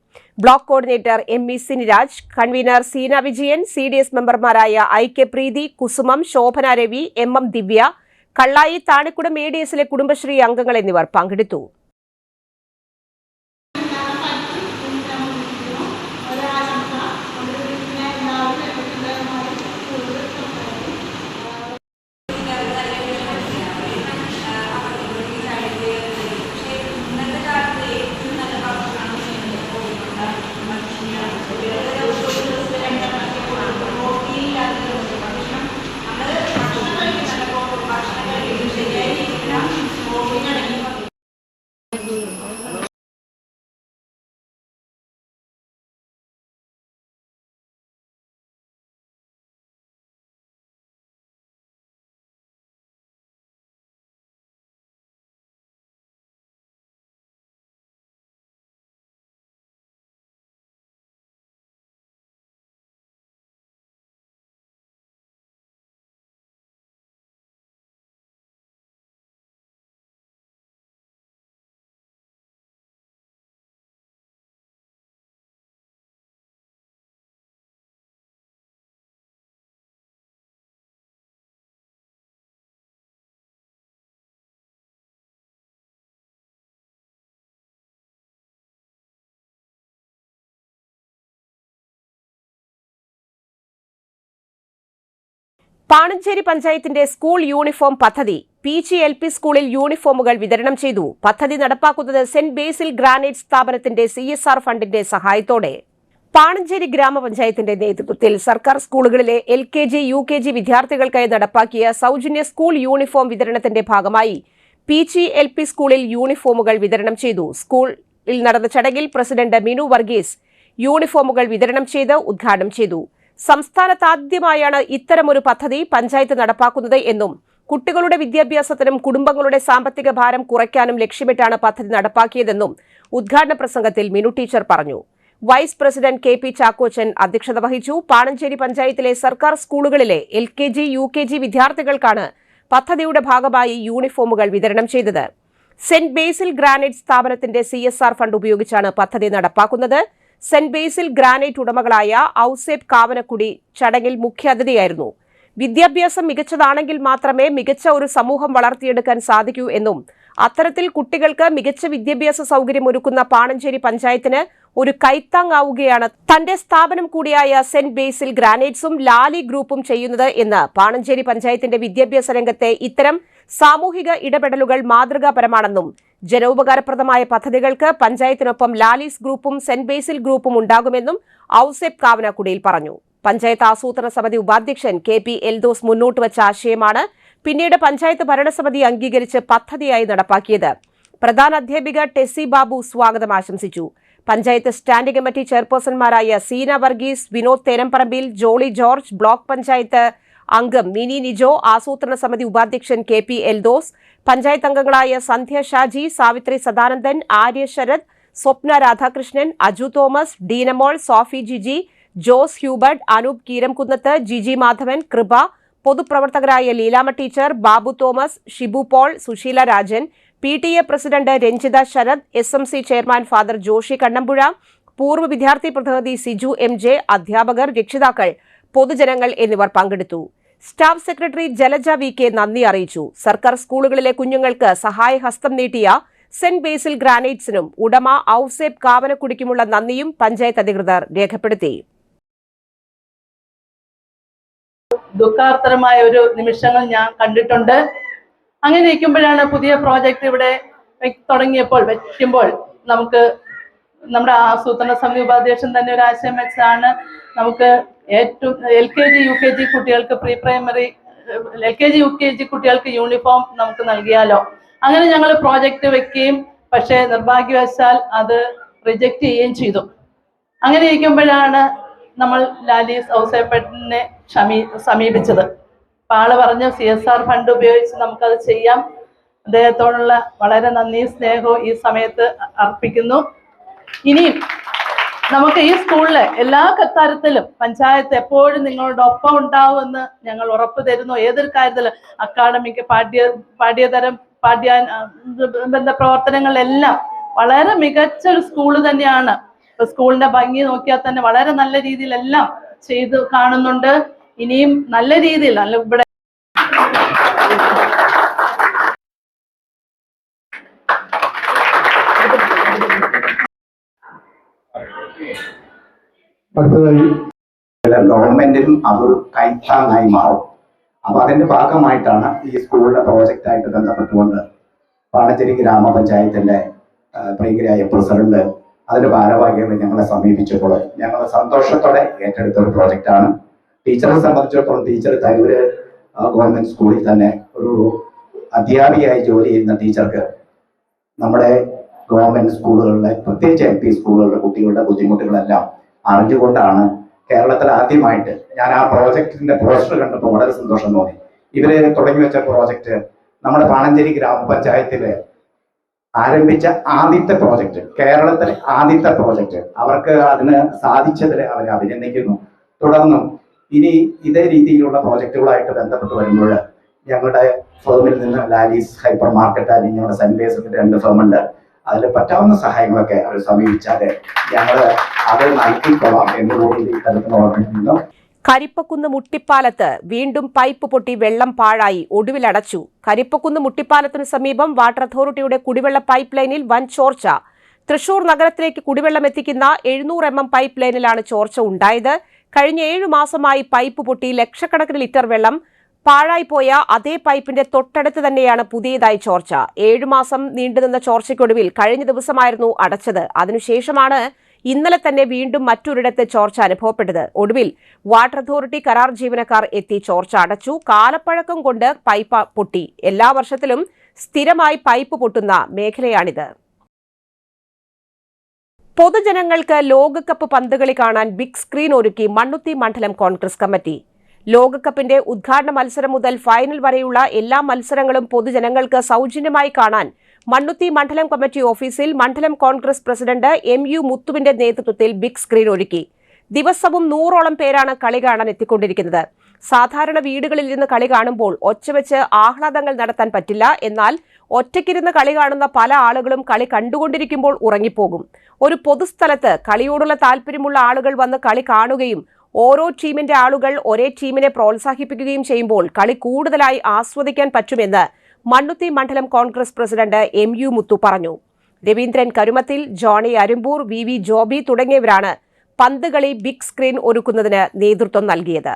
Block coordinator ME Siniraj, convener Seena Vijayan, CDS മെമ്പർമാരായ IK പ്രീതി, കുസുമം, ശോഭന രവി, MM ദിവ്യ, കള്ളായി, താണിക്കുടം ADSലെ കുടുംബശ്രീ അംഗങ്ങൾ എന്നിവർ പങ്കെടുത്തു. പാണഞ്ചേരി പഞ്ചായത്തിന്റെ സ്കൂൾ യൂണിഫോം പദ്ധതി PGLP സ്കൂളിൽ യൂണിഫോമുകൾ വിതരണം ചെയ്തു. പദ്ധതി നടപ്പാക്കുന്നത് സെന്റ് ബേസിൽ ഗ്രാനൈറ്റ് സ്ഥാപനത്തിന്റെ CSR ഫണ്ടിന്റെ സഹായത്തോടെ. പാണഞ്ചേരി ഗ്രാമപഞ്ചായത്തിന്റെ നേതൃത്വത്തിൽ സർക്കാർ സ്കൂളുകളിലെ LKG, UKG വിദ്യാർത്ഥികൾക്കായി നടപ്പാക്കിയ സൗജന്യ സ്കൂൾ യൂണിഫോം വിതരണത്തിന്റെ ഭാഗമായി PGLP സ്കൂളിൽ യൂണിഫോമുകൾ വിതരണം ചെയ്തു. സ്കൂളിൽ നടന്ന ചടങ്ങിൽ പ്രസിഡന്റ് മിനു വർഗീസ് യൂണിഫോമുകൾ വിതരണം ചെയ്ത് ഉദ്ഘാടനം ചെയ്തു. സംസ്ഥാനത്ത് ആദ്യമായാണ് ഇത്തരമൊരു പദ്ധതി പഞ്ചായത്ത് നടപ്പാക്കുന്നത് എന്നും കുട്ടികളുടെ വിദ്യാഭ്യാസത്തിനും കുടുംബങ്ങളുടെ സാമ്പത്തിക ഭാരം കുറയ്ക്കാനും ലക്ഷ്യമിട്ടാണ് പദ്ധതി നടപ്പാക്കിയതെന്നും ഉദ്ഘാടന പ്രസംഗത്തിൽ മിനു ടീച്ചർ പറഞ്ഞു. വൈസ് പ്രസിഡന്റ് KP ചാക്കോച്ചൻ അധ്യക്ഷത വഹിച്ചു. പാണഞ്ചേരി പഞ്ചായത്തിലെ സർക്കാർ സ്കൂളുകളിലെ LKG, UKG വിദ്യാർത്ഥികൾക്കാണ് പദ്ധതിയുടെ ഭാഗമായി യൂണിഫോമുകൾ വിതരണം ചെയ്തത്. സെന്റ് ബേസിൽ ഗ്രാനൈറ്റ് സ്ഥാപനത്തിന്റെ CSR ഫണ്ട് ഉപയോഗിച്ചാണ് പദ്ധതി നടപ്പാക്കുന്നത്. സെന്റ് ബേസിൽ ഗ്രാനൈറ്റ് ഉടമകളായ ഔസേപ്പ് കാവനക്കുടി ചടങ്ങിൽ മുഖ്യാതിഥിയായിരുന്നു. വിദ്യാഭ്യാസം മികച്ചതാണെങ്കിൽ മാത്രമേ മികച്ച ഒരു സമൂഹം വളർത്തിയെടുക്കാൻ സാധിക്കൂ എന്നും അത്തരത്തിൽ കുട്ടികൾക്ക് മികച്ച വിദ്യാഭ്യാസ സൗകര്യം ഒരുക്കുന്ന പാണഞ്ചേരി പഞ്ചായത്തിന് ഒരു കൈത്താങ്ങാവുകയാണ് തന്റെ സ്ഥാപനം കൂടിയായ സെന്റ് ബേസിൽ ഗ്രാനൈറ്റ്സും ലാലി ഗ്രൂപ്പും ചെയ്യുന്നത് എന്ന് പാണഞ്ചേരി പഞ്ചായത്തിന്റെ വിദ്യാഭ്യാസ രംഗത്തെ ഇത്തരം സാമൂഹിക ഇടപെടലുകൾ മാതൃകാപരമാണെന്നും ജനോപകാരപ്രദമായ പദ്ധതികൾക്ക് പഞ്ചായത്തിനൊപ്പം ലാലീസ് ഗ്രൂപ്പും സെന്റ് ബേസിൽ ഗ്രൂപ്പും ഉണ്ടാകുമെന്നും ഔസേപ്പ് കാവനക്കുടിയിൽ പറഞ്ഞു. പഞ്ചായത്ത് ആസൂത്രണ സമിതി ഉപാധ്യക്ഷൻ KP എൽദോസ് മുന്നോട്ട് വച്ച ആശയമാണ് പിന്നീട് പഞ്ചായത്ത് ഭരണസമിതി അംഗീകരിച്ച് പദ്ധതിയായി നടപ്പാക്കിയത്. പ്രധാന അധ്യാപിക ടെസ്സി ബാബു സ്വാഗതം ആശംസിച്ചു. പഞ്ചായത്ത് സ്റ്റാൻഡിംഗ് കമ്മിറ്റി ചെയർപേഴ്സൺമാരായ സീന വർഗീസ്, വിനോദ് തേരംപറമ്പിൽ, ജോളി ജോർജ്, ബ്ലോക്ക് പഞ്ചായത്ത് അംഗം മിനി നിജോ, ആസൂത്രണ സമിതി ഉപാധ്യക്ഷൻ KP എൽദോസ്, പഞ്ചായത്ത് അംഗങ്ങളായ സന്ധ്യ ഷാജി, സാവിത്രി സദാനന്ദൻ, ആര്യ ശരത്, സ്വപ്ന രാധാകൃഷ്ണൻ, അജു തോമസ്, ഡീനമോൾ, സോഫി ജിജി, ജോസ് ഹ്യൂബർട്ട്, അനൂപ് കീരംകുന്നത്ത്, ജിജി മാധവൻ, കൃപ, പൊതുപ്രവർത്തകരായ Leelamma teacher, Babu Thomas, Shibu Paul, Susheela Rajan, PTA president Ranjitha Sarath, SMC chairman father Joshy Kannampuzha, പൂർവ്വ വിദ്യാർത്ഥി പ്രതിനിധി സിജു MJ, അധ്യാപകർ, രക്ഷിതാക്കൾ, പൊതുജനങ്ങൾ എന്നിവർ പങ്കെടുത്തു. സ്റ്റാഫ് സെക്രട്ടറി ജലജ VK നന്ദി അറിയിച്ചു. സർക്കാർ സ്കൂളുകളിലെ കുഞ്ഞുങ്ങൾക്ക് സഹായഹസ്തം നീട്ടിയ സെന്റ് ബേസിൽ ഗ്രാനൈറ്റ്സിനും ഉടമ ഔസേപ്പ് കാവനക്കുടിക്കുമുള്ള നന്ദിയും പഞ്ചായത്ത് അധികൃതർ രേഖപ്പെടുത്തി. ദുഃഖാർത്തരമായ ഒരു നിമിഷങ്ങൾ ഞാൻ കണ്ടിട്ടുണ്ട്. അങ്ങനെ ഇരിക്കുമ്പോഴാണ് പുതിയ പ്രോജക്റ്റ് ഇവിടെ വയ്ക്കുമ്പോൾ നമുക്ക് നമ്മുടെ ആസൂത്രണ സമിതി ഉപാധ്യക്ഷൻ തന്നെ ഒരു ആശയം വെച്ചാണ് നമുക്ക് ഏറ്റവും LKG, UKG കുട്ടികൾക്ക് പ്രീ പ്രൈമറി LKG, UKG കുട്ടികൾക്ക് യൂണിഫോം നമുക്ക് നൽകിയാലോ. അങ്ങനെ ഞങ്ങൾ പ്രോജക്റ്റ് വെക്കുകയും പക്ഷേ നിർഭാഗ്യവശാൽ അത് റിജക്റ്റ് ചെയ്യുകയും ചെയ്തു. അങ്ങനെ ഇരിക്കുമ്പോഴാണ് നമ്മൾ ലാലീസ് ഔസേപ്പറ്റിനെ സമീപിച്ചത്. അപ്പോൾ ആള് പറഞ്ഞു CSR ഫണ്ട് ഉപയോഗിച്ച് നമുക്കത് ചെയ്യാം. അദ്ദേഹത്തോടുള്ള വളരെ നന്ദി സ്നേഹവും ഈ സമയത്ത് അർപ്പിക്കുന്നു. ഇനിയും നമുക്ക് ഈ സ്കൂളിലെ എല്ലാ തരത്തിലും പഞ്ചായത്ത് എപ്പോഴും നിങ്ങളുടെ ഒപ്പം ഉണ്ടാവുമെന്ന് ഞങ്ങൾ ഉറപ്പ് തരുന്നു. ഏതൊരു കാര്യത്തിലും അക്കാഡമിക് പാഠ്യബന്ധ പ്രവർത്തനങ്ങളെല്ലാം വളരെ മികച്ച ഒരു സ്കൂള് തന്നെയാണ്. സ്കൂളിന്റെ ഭംഗി നോക്കിയാൽ തന്നെ വളരെ നല്ല രീതിയിലെല്ലാം ചെയ്ത് കാണുന്നുണ്ട്. ഇനിയും നല്ല രീതിയിൽ ഇവിടെ ഗവൺമെന്റിനും അതൊരു കൈത്താങ്ങായി മാറും. അപ്പൊ അതിന്റെ ഭാഗമായിട്ടാണ് ഈ സ്കൂളിന്റെ പ്രോജക്റ്റായിട്ട് ബന്ധപ്പെട്ടുകൊണ്ട് പാണഞ്ചേരി ഗ്രാമപഞ്ചായത്തിന്റെ പ്രിയങ്കരായ പ്രസിഡന്റ് അതിന്റെ ഭാരവാഹികളെ ഞങ്ങളെ സമീപിച്ചപ്പോൾ ഞങ്ങൾ സന്തോഷത്തോടെ ഏറ്റെടുത്ത ഒരു പ്രോജക്റ്റാണ്. ടീച്ചറെ സംബന്ധിച്ചിടത്തോളം ടീച്ചർ തരൂര് ഗവൺമെന്റ് സ്കൂളിൽ തന്നെ ഒരു അധ്യാപികയായി ജോലി ചെയ്യുന്ന ടീച്ചർക്ക് നമ്മുടെ ഗവൺമെന്റ് സ്കൂളുകളിലെ പ്രത്യേകിച്ച് MP സ്കൂളുകളിലെ കുട്ടികളുടെ ബുദ്ധിമുട്ടുകളെല്ലാം അറിഞ്ഞുകൊണ്ടാണ് കേരളത്തിൽ ആദ്യമായിട്ട് ഞാൻ ആ പ്രോജക്റ്റിന്റെ പോസ്റ്റർ കണ്ടപ്പോൾ വളരെ സന്തോഷം തോന്നി. ഇവര് തുടങ്ങി വെച്ച പ്രോജക്റ്റ് നമ്മുടെ പാണഞ്ചേരി ഗ്രാമപഞ്ചായത്തില് ആരംഭിച്ച ആദ്യത്തെ പ്രോജക്റ്റ്, കേരളത്തിലെ ആദ്യത്തെ പ്രോജക്റ്റ്. അവർക്ക് അതിന് സാധിച്ചതിൽ അവരെ അഭിനന്ദിക്കുന്നു. തുടർന്നും ഇനി ഇതേ രീതിയിലുള്ള പ്രോജക്റ്റുകളായിട്ട് ബന്ധപ്പെട്ട് വരുമ്പോൾ ഞങ്ങളുടെ ഫേമിൽ നിന്ന് ലാലീസ് ഹൈപ്പർ മാർക്കറ്റ് അല്ലെങ്കിൽ ഞങ്ങളുടെ സെന്റ് ബേസിൽ 2 ഫേമുണ്ട്. അതിൽ പറ്റാവുന്ന സഹായങ്ങളൊക്കെ അവർ സമീപിച്ചാൽ ഞങ്ങൾ അത് നൽകിക്കൊള്ളാം എന്നുകൂടി ഈ തരത്തിൽ ഓർമ്മിക്കുന്നു. കരിപ്പക്കുന്ന് മുട്ടിപ്പാലത്ത് വീണ്ടും പൈപ്പ് പൊട്ടി വെള്ളം പാഴായി, ഒടുവിലടച്ചു. കരിപ്പക്കുന്ന് മുട്ടിപ്പാലത്തിനു സമീപം വാട്ടർ അതോറിറ്റിയുടെ കുടിവെള്ള പൈപ്പ് ലൈനിൽ വൻ ചോർച്ച. തൃശൂർ നഗരത്തിലേക്ക് കുടിവെള്ളം എത്തിക്കുന്ന 700 mm പൈപ്പ് ലൈനിലാണ് ചോർച്ച ഉണ്ടായത്. കഴിഞ്ഞ 7 മാസമായി പൈപ്പ് പൊട്ടി ലക്ഷക്കണക്കിന് ലിറ്റർ വെള്ളം പാഴായിപ്പോയ അതേ പൈപ്പിന്റെ തൊട്ടടുത്ത് തന്നെയാണ് പുതിയതായി ചോർച്ച. 7 മാസം നീണ്ടുനിന്ന ചോർച്ചയ്ക്കൊടുവിൽ കഴിഞ്ഞ ദിവസമായിരുന്നു അടച്ചത്. അതിനുശേഷമാണ് ഇന്നലെ തന്നെ വീണ്ടും മറ്റൊരിടത്ത് ചോർച്ച അനുഭവപ്പെട്ടത്. ഒടുവിൽ വാട്ടർ അതോറിറ്റി കരാർ ജീവനക്കാർ എത്തി ചോർച്ച അടച്ചു. കാലപ്പഴക്കം കൊണ്ട് പൈപ്പ് പൊട്ടി. എല്ലാ വർഷത്തിലും സ്ഥിരമായി പൈപ്പ് പൊട്ടുന്ന മേഖലയാണിത്. പൊതുജനങ്ങൾക്ക് ലോകകപ്പ് പന്തുകളി കാണാൻ ബിഗ് സ്ക്രീൻ ഒരുക്കി മണ്ണുത്തി മണ്ഡലം കോൺഗ്രസ് കമ്മിറ്റി. ലോകകപ്പിന്റെ ഉദ്ഘാടന മത്സരം മുതൽ ഫൈനൽ വരെയുള്ള എല്ലാ മത്സരങ്ങളും പൊതുജനങ്ങൾക്ക് സൗജന്യമായി കാണാൻ മണ്ണുത്തി മണ്ഡലം കമ്മിറ്റി ഓഫീസിൽ മണ്ഡലം കോൺഗ്രസ് പ്രസിഡന്റ് MU മുത്തുവിന്റെ നേതൃത്വത്തിൽ ബിഗ് സ്ക്രീൻ ഒരുക്കി. ദിവസവും 100ഓളം പേരാണ് കളി കാണാൻ എത്തിക്കൊണ്ടിരിക്കുന്നത്. സാധാരണ വീടുകളിൽ ഇരുന്ന് കളി കാണുമ്പോൾ ഒച്ചവെച്ച് ആഹ്ലാദങ്ങൾ നടത്താൻ പറ്റില്ല. എന്നാൽ ഒറ്റയ്ക്കിരുന്ന് കളി കാണുന്ന പല ആളുകളും കളി കണ്ടുകൊണ്ടിരിക്കുമ്പോൾ ഉറങ്ങിപ്പോകും. ഒരു പൊതുസ്ഥലത്ത് കളിയോടുള്ള താല്പര്യമുള്ള ആളുകൾ വന്ന് കളി കാണുകയും ഓരോ ടീമിന്റെ ആളുകൾ ഒരേ ടീമിനെ പ്രോത്സാഹിപ്പിക്കുകയും ചെയ്യുമ്പോൾ കളി കൂടുതലായി ആസ്വദിക്കാൻ പറ്റുമെന്ന് മണ്ണുത്തി മണ്ഡലം കോൺഗ്രസ് പ്രസിഡന്റ് MU മുത്തു പറഞ്ഞു. രവീന്ദ്രൻ കരുമത്തിൽ, ജോണി അരുമ്പൂർ, VV ജോബി തുടങ്ങിയവരാണ് പന്ത് കളി ബിഗ് സ്ക്രീൻ ഒരുക്കുന്നതിന് നേതൃത്വം നൽകിയത്.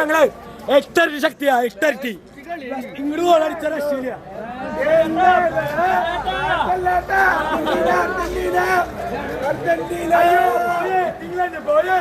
ഞങ്ങള് എക്ടറി ശക്തിയാ, എക്ടറി ഇങ്ങോട്ട് ഗോളടിച്ച രക്ഷയില്ല. ഇംഗ്ലണ്ട് പോയെ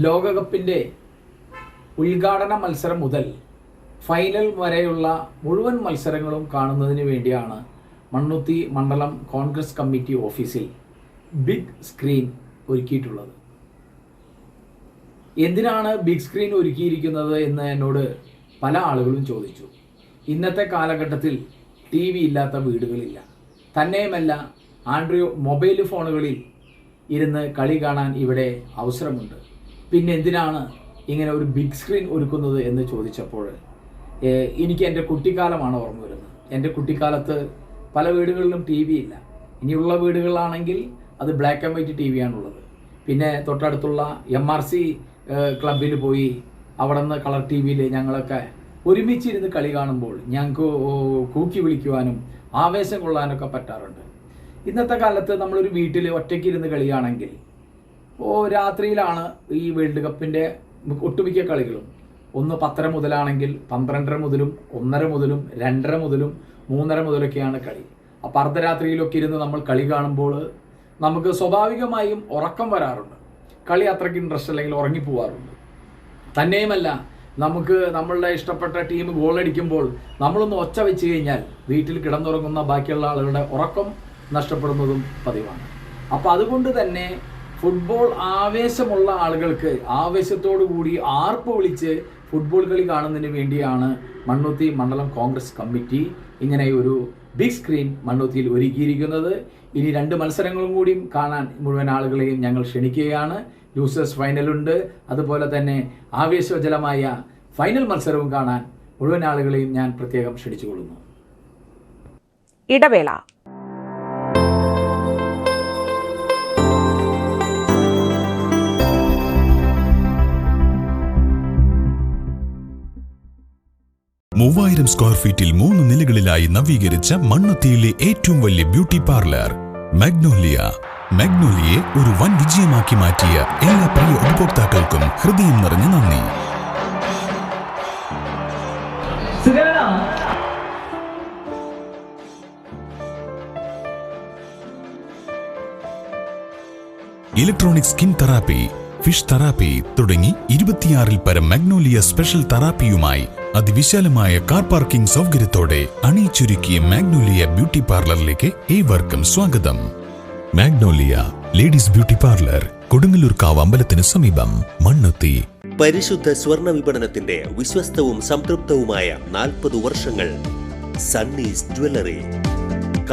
ലോകകപ്പിൻ്റെ ഉദ്ഘാടന മത്സരം മുതൽ ഫൈനൽ വരെയുള്ള മുഴുവൻ മത്സരങ്ങളും കാണുന്നതിന് വേണ്ടിയാണ് മണ്ണുത്തി മണ്ഡലം കോൺഗ്രസ് കമ്മിറ്റി ഓഫീസിൽ ബിഗ് സ്ക്രീൻ ഒരുക്കിയിട്ടുള്ളത്. എന്തിനാണ് ബിഗ് സ്ക്രീൻ ഒരുക്കിയിരിക്കുന്നത് എന്ന് എന്നോട് പല ആളുകളും ചോദിച്ചു. ഇന്നത്തെ കാലഘട്ടത്തിൽ TV ഇല്ലാത്ത വീടുകളില്ല. തന്നെയുമല്ല, മൊബൈൽ ഫോണുകളിൽ ഇരുന്ന് കളി കാണാൻ ഇവിടെ അവസരമുണ്ട്. പിന്നെ എന്തിനാണ് ഇങ്ങനെ ഒരു ബിഗ് സ്ക്രീൻ ഒരുക്കുന്നത് എന്ന് ചോദിച്ചപ്പോൾ എനിക്ക് എൻ്റെ കുട്ടിക്കാലമാണ് ഓർമ്മ വരുന്നത്. എൻ്റെ കുട്ടിക്കാലത്ത് പല വീടുകളിലും TV ഇല്ല. ഇനിയുള്ള വീടുകളിലാണെങ്കിൽ അത് ബ്ലാക്ക് ആൻഡ് വൈറ്റ് TV ആണുള്ളത്. പിന്നെ തൊട്ടടുത്തുള്ള MRC ക്ലബിൽ പോയി അവിടെ നിന്ന് കളർ TVയിൽ ഞങ്ങളൊക്കെ ഒരുമിച്ചിരുന്ന് കളി കാണുമ്പോൾ ഞങ്ങൾക്ക് കൂക്കി വിളിക്കുവാനും ആവേശം കൊള്ളാനൊക്കെ പറ്റാറുണ്ട്. ഇന്നത്തെ കാലത്ത് നമ്മളൊരു വീട്ടിൽ ഒറ്റയ്ക്കിരുന്ന് കളിയാണെങ്കിൽ രാത്രിയിലാണ് ഈ വേൾഡ് കപ്പിൻ്റെ ഒട്ടുമിക്ക കളികളും. 10:30 മുതലാണെങ്കിൽ 12:30 മുതലും 1:30 മുതലും 2:30 മുതലും 3:30 മുതലൊക്കെയാണ് കളി. അപ്പോൾ അർദ്ധരാത്രിയിലൊക്കെ ഇരുന്ന് നമ്മൾ കളി കാണുമ്പോൾ നമുക്ക് സ്വാഭാവികമായും ഉറക്കം വരാറുണ്ട്. കളി അത്രയ്ക്ക് ഇൻട്രസ്റ്റ് അല്ലെങ്കിൽ ഉറങ്ങിപ്പോവാറുണ്ട്. തന്നെയുമല്ല, നമുക്ക് നമ്മളുടെ ഇഷ്ടപ്പെട്ട ടീം ഗോളടിക്കുമ്പോൾ നമ്മളൊന്ന് ഒച്ച വെച്ച് കഴിഞ്ഞാൽ വീട്ടിൽ കിടന്നുറങ്ങുന്ന ബാക്കിയുള്ള ആളുകളുടെ ഉറക്കം നഷ്ടപ്പെടുന്നതും പതിവാണ്. അപ്പോൾ അതുകൊണ്ട് തന്നെ ഫുട്ബോൾ ആവേശമുള്ള ആളുകൾക്ക് ആവേശത്തോടു കൂടി ആർപ്പ് വിളിച്ച് ഫുട്ബോൾ കളി കാണുന്നതിന് വേണ്ടിയാണ് മണ്ണുത്തി മണ്ഡലം കോൺഗ്രസ് കമ്മിറ്റി ഇങ്ങനെ ഒരു ബിഗ് സ്ക്രീൻ മണ്ണുത്തിയിൽ ഒരുക്കിയിരിക്കുന്നത്. ഇനി 2 മത്സരങ്ങളും കൂടിയും കാണാൻ മുഴുവൻ ആളുകളെയും ഞങ്ങൾ ക്ഷണിക്കുകയാണ്. ലൂസേഴ്സ് ഫൈനലുണ്ട്. അതുപോലെ തന്നെ ആവേശോജ്വലമായ ഫൈനൽ മത്സരവും കാണാൻ മുഴുവൻ ആളുകളെയും ഞാൻ പ്രത്യേകം ക്ഷണിച്ചുകൊള്ളുന്നു. ഇടവേള. മൂവായിരം സ്ക്വയർ ഫീറ്റിൽ 3 നിലകളിലായി നവീകരിച്ച മണ്ണുത്തിയിലെ ഏറ്റവും വലിയ ബ്യൂട്ടി പാർലർ മാഗ്നോലിയെ ഒരു വൻ വിജയമാക്കി മാറ്റിയ എല്ലാ പ്രിയ ഉപഭോക്താക്കൾക്കും ഹൃദയം നിറഞ്ഞ നന്ദി. Electronic skin therapy, fish therapy തുടങ്ങി 26-ൽ പരം മാഗ്നോലിയ സ്പെഷ്യൽ തെറാപ്പിയുമായി അതിവിശാലമായ കാർ പാർക്കിംഗ് സൗകര്യത്തോടെ അണിയിച്ചൊരുക്കിയ മാഗ്നോലിയ ബ്യൂട്ടി പാർലറിലേക്ക് ഏവർക്കും സ്വാഗതം. മാഗ്നോലിയ ലേഡീസ് ബ്യൂട്ടി പാർലർ, കൊടുങ്ങല്ലൂർക്കാവ് അമ്പലത്തിന് സമീപം, മണ്ണുത്തി. പരിശുദ്ധ സ്വർണ്ണ വിപണനത്തിന്റെ വിശ്വസ്തവും സംതൃപ്തവുമായ 40 വർഷങ്ങൾ. സണ്ണീസ് ജ്വല്ലറി.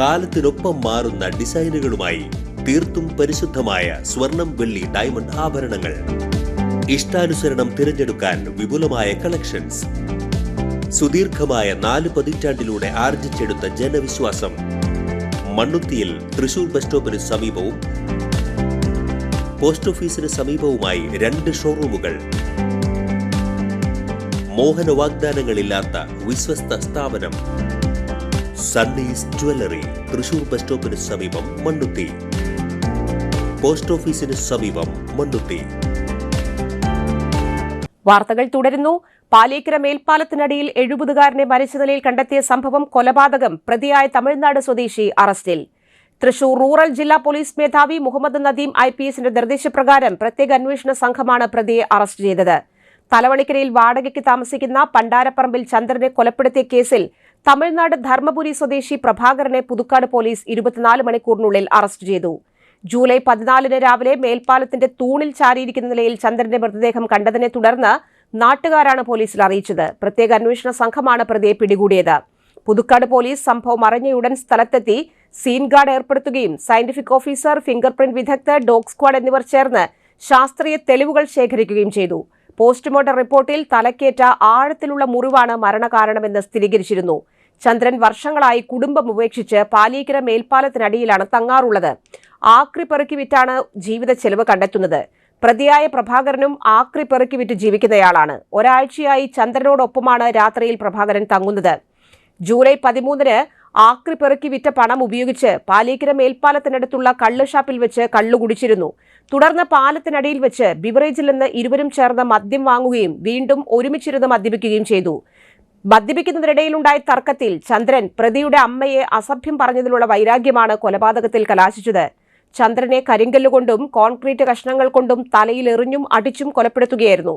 കാലത്തിനൊപ്പം മാറുന്ന ഡിസൈനുകളുമായി തീർത്തും പരിശുദ്ധമായ സ്വർണം, വെള്ളി, ഡയമണ്ട് ആഭരണങ്ങൾ. ഇഷ്ടാനുസരണം തിരഞ്ഞെടുക്കാൻ വിപുലമായ കളക്ഷൻസ്. സുദീർഘമായ 4 പതിറ്റാണ്ടിലൂടെ ആർജിച്ചെടുത്ത ജനവിശ്വാസം. മണ്ണുത്തിയിൽ തൃശൂർ ബസ് സ്റ്റോപ്പിന് സമീപവും പോസ്റ്റ് ഓഫീസിന് സമീപവുമായി 2 ഷോറൂമുകൾ. മോഹന വാഗ്ദാനങ്ങളില്ലാത്ത വിശ്വസ്ത സ്ഥാപനം. സണ്ണീസ് ജ്വല്ലറി, തൃശൂർ ബസ് സ്റ്റോപ്പിന് സമീപം, മണ്ണുത്തി. പോസ്റ്റ് ഓഫീസിന് സമീപം, മണ്ണുത്തി. വാർത്തകൾ തുടരുന്നു. പാലേക്കര മേൽപ്പാലത്തിനടിയിൽ 70-കാരനെ മരിച്ച നിലയിൽ കണ്ടെത്തിയ സംഭവം കൊലപാതകം. പ്രതിയായ തമിഴ്നാട് സ്വദേശി അറസ്റ്റിൽ. തൃശൂർ റൂറൽ ജില്ലാ പോലീസ് മേധാവി മുഹമ്മദ് നദീം IPSന്റെ നിർദ്ദേശപ്രകാരം പ്രത്യേക അന്വേഷണ സംഘമാണ് പ്രതിയെ അറസ്റ്റ് ചെയ്തത്. തലവണിക്കരയിൽ വാടകയ്ക്ക് താമസിക്കുന്ന പണ്ടാരപ്പറമ്പിൽ ചന്ദ്രനെ കൊലപ്പെടുത്തിയ കേസിൽ തമിഴ്നാട് ധർമ്മപുരി സ്വദേശി പ്രഭാകരനെ പുതുക്കാട് പോലീസ് 24 മണിക്കൂറിനുള്ളിൽ അറസ്റ്റ് ചെയ്തു. ജൂലൈ 14-ന് രാവിലെ മേൽപ്പാലത്തിന്റെ തൂണിൽ ചാരിയിരിക്കുന്ന നിലയിൽ ചന്ദ്രന്റെ മൃതദേഹം കണ്ടതിനെ തുടർന്ന് നാട്ടുകാരാണ് പോലീസിൽ അറിയിച്ചത്. പ്രത്യേക അന്വേഷണ സംഘമാണ് പ്രതിയെ പിടികൂടിയത്. പുതുക്കാട് പോലീസ് സംഭവം അറിഞ്ഞയുടൻ സ്ഥലത്തെത്തി സീൻ ഗാർഡ് ഏർപ്പെടുത്തുകയും സയന്റിഫിക് ഓഫീസർ, ഫിംഗർ പ്രിന്റ് വിദഗ്ധർ, ഡോഗ് സ്ക്വാഡ് എന്നിവർ ചേർന്ന് ശാസ്ത്രീയ തെളിവുകൾ ശേഖരിക്കുകയും ചെയ്തു. പോസ്റ്റ്മോർട്ടം റിപ്പോർട്ടിൽ തലക്കേറ്റ ആഴത്തിലുള്ള മുറിവാണ് മരണകാരണമെന്ന് സ്ഥിരീകരിച്ചിരുന്നു. ചന്ദ്രൻ വർഷങ്ങളായി കുടുംബം ഉപേക്ഷിച്ച് പാലീക്കര മേൽപ്പാലത്തിനടിയിലാണ് തങ്ങാറുള്ളത്. ആക്രി പെറുക്കി വിറ്റാണ് ജീവിത ചെലവ് കണ്ടെത്തുന്നത്. പ്രതിയായ പ്രഭാകരനും ആക്രി പെറുക്കി വിറ്റ് ജീവിക്കുന്നയാളാണ്. ഒരാഴ്ചയായി ചന്ദ്രനോടൊപ്പമാണ് രാത്രിയിൽ പ്രഭാകരൻ തങ്ങുന്നത്. ജൂലൈ 13-ന് ആക്രി പെറുക്കി വിറ്റ പണം ഉപയോഗിച്ച് പാലീക്കര മേൽപ്പാലത്തിനടുത്തുള്ള കള്ള് ഷാപ്പിൽ വെച്ച് കള്ളു കുടിച്ചിരുന്നു. തുടർന്ന് പാലത്തിനടിയിൽ വെച്ച് ബിവറേജിൽ നിന്ന് ഇരുവരും ചേർന്ന് മദ്യം വാങ്ങുകയും വീണ്ടും ഒരുമിച്ചിരുന്ന് മദ്യപിക്കുകയും ചെയ്തു. മദ്യപിക്കുന്നതിനിടയിലുണ്ടായ തർക്കത്തിൽ ചന്ദ്രൻ പ്രതിയുടെ അമ്മയെ അസഭ്യം പറഞ്ഞതിലുള്ള വൈരാഗ്യമാണ് കൊലപാതകത്തിൽ കലാശിച്ചത്. ചന്ദ്രനെ കരിങ്കല്ലുകൊണ്ടും കോൺക്രീറ്റ് കഷ്ണങ്ങൾ കൊണ്ടും തലയിൽ എറിഞ്ഞും അടിച്ചും കൊലപ്പെടുത്തുകയായിരുന്നു.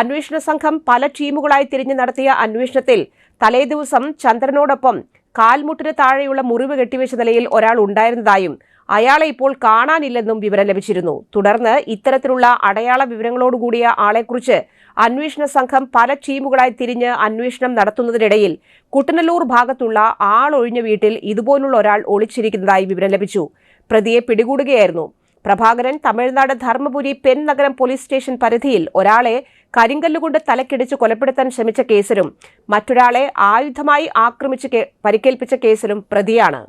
അന്വേഷണ സംഘം പല ടീമുകളായി തിരിഞ്ഞു നടത്തിയ അന്വേഷണത്തിൽ തലേദിവസം ചന്ദ്രനോടൊപ്പം കാൽമുട്ടിന് താഴെയുള്ള മുറിവ് കെട്ടിവെച്ച നിലയിൽ ഒരാൾ ഉണ്ടായിരുന്നതായും അയാളെ ഇപ്പോൾ കാണാനില്ലെന്നും വിവരം ലഭിച്ചിരുന്നു. തുടർന്ന് ഇത്തരത്തിലുള്ള അടയാള വിവരങ്ങളോടുകൂടിയ ആളെക്കുറിച്ച് അന്വേഷണ സംഘം പല ടീമുകളായി തിരിഞ്ഞ് അന്വേഷണം നടത്തുന്നതിനിടയിൽ കുട്ടനല്ലൂർ ഭാഗത്തുള്ള ആളൊഴിഞ്ഞ വീട്ടിൽ ഇതുപോലുള്ള ഒരാൾ ഒളിച്ചിരിക്കുന്നതായി വിവരം ലഭിച്ചു. പ്രതിയെ പിടികൂടുകയായിരുന്നു. പ്രഭാകരൻ തമിഴ്നാട് ധർമ്മപുരി പെൻ നഗരം പോലീസ് സ്റ്റേഷൻ പരിധിയിൽ ഒരാളെ കരിങ്കല്ലുകൊണ്ട് തലക്കിടിച്ച് കൊലപ്പെടുത്താൻ ശ്രമിച്ച കേസിലും മറ്റൊരാളെ ആയുധമായി ആക്രമിച്ച് പരിക്കേൽപ്പിച്ച കേസിലും പ്രതിയാണ്.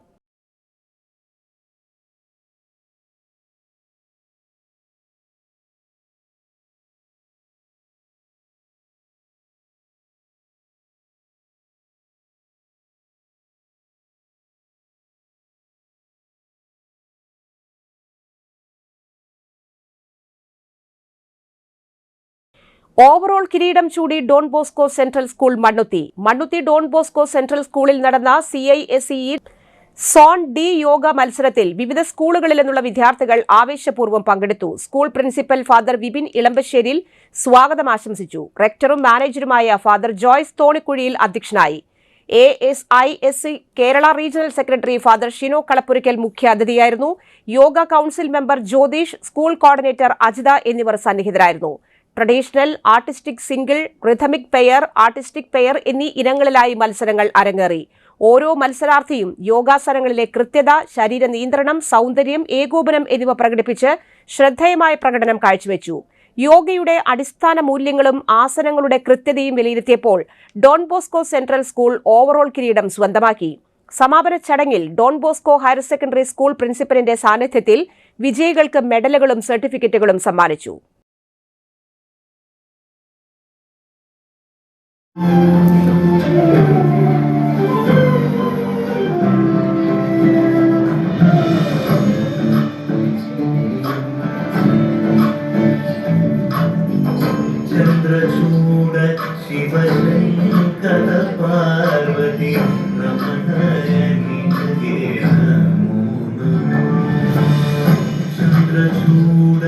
ഓവറോൾ കിരീടം ചൂടി Don Bosco central school Mannuthy Don Bosco central സ്കൂളിൽ നടന്ന CISE സോൺ D യോഗ മത്സരത്തിൽ വിവിധ സ്കൂളുകളിൽ നിന്നുള്ള വിദ്യാർത്ഥികൾ ആവേശപൂർവ്വം പങ്കെടുത്തു. School principal father Vipin Elampasseril സ്വാഗതം ആശംസിച്ചു. റെക്ടറും മാനേജറുമായ ഫാദർ ജോയ്സ് തോണിക്കുഴിയിൽ അധ്യക്ഷനായി. ASISE Kerala regional secretary father Shino Kalappurackal മുഖ്യാതിഥിയായിരുന്നു. Yoga council member Jyothish, school coordinator Ajitha എന്നിവർ സന്നിഹിതരായിരുന്നു. Traditional, artistic single, rhythmic pair, artistic pair എന്നീ ഇനങ്ങളിലായി മത്സരങ്ങൾ അരങ്ങേറി. ഓരോ മത്സരാർത്ഥിയും യോഗാസനങ്ങളിലെ കൃത്യത, ശരീര നിയന്ത്രണം, സൗന്ദര്യം, ഏകോപനം എന്നിവ പ്രകടിപ്പിച്ച് ശ്രദ്ധേയമായ പ്രകടനം കാഴ്ചവെച്ചു. യോഗയുടെ അടിസ്ഥാന മൂല്യങ്ങളും ആസനങ്ങളുടെ കൃത്യതയും വിലയിരുത്തിയപ്പോൾ Don Bosco central school overall കിരീടം സ്വന്തമാക്കി. സമാപന ചടങ്ങിൽ Don Bosco higher secondary school പ്രിൻസിപ്പലിന്റെ സാന്നിധ്യത്തിൽ വിജയികൾക്ക് മെഡലുകളും സർട്ടിഫിക്കറ്റുകളും സമ്മാനിച്ചു. ചന്ദ്രചൂഡ ശിവശങ്കര പാർവതി രമണ ചന്ദ്രചൂഡ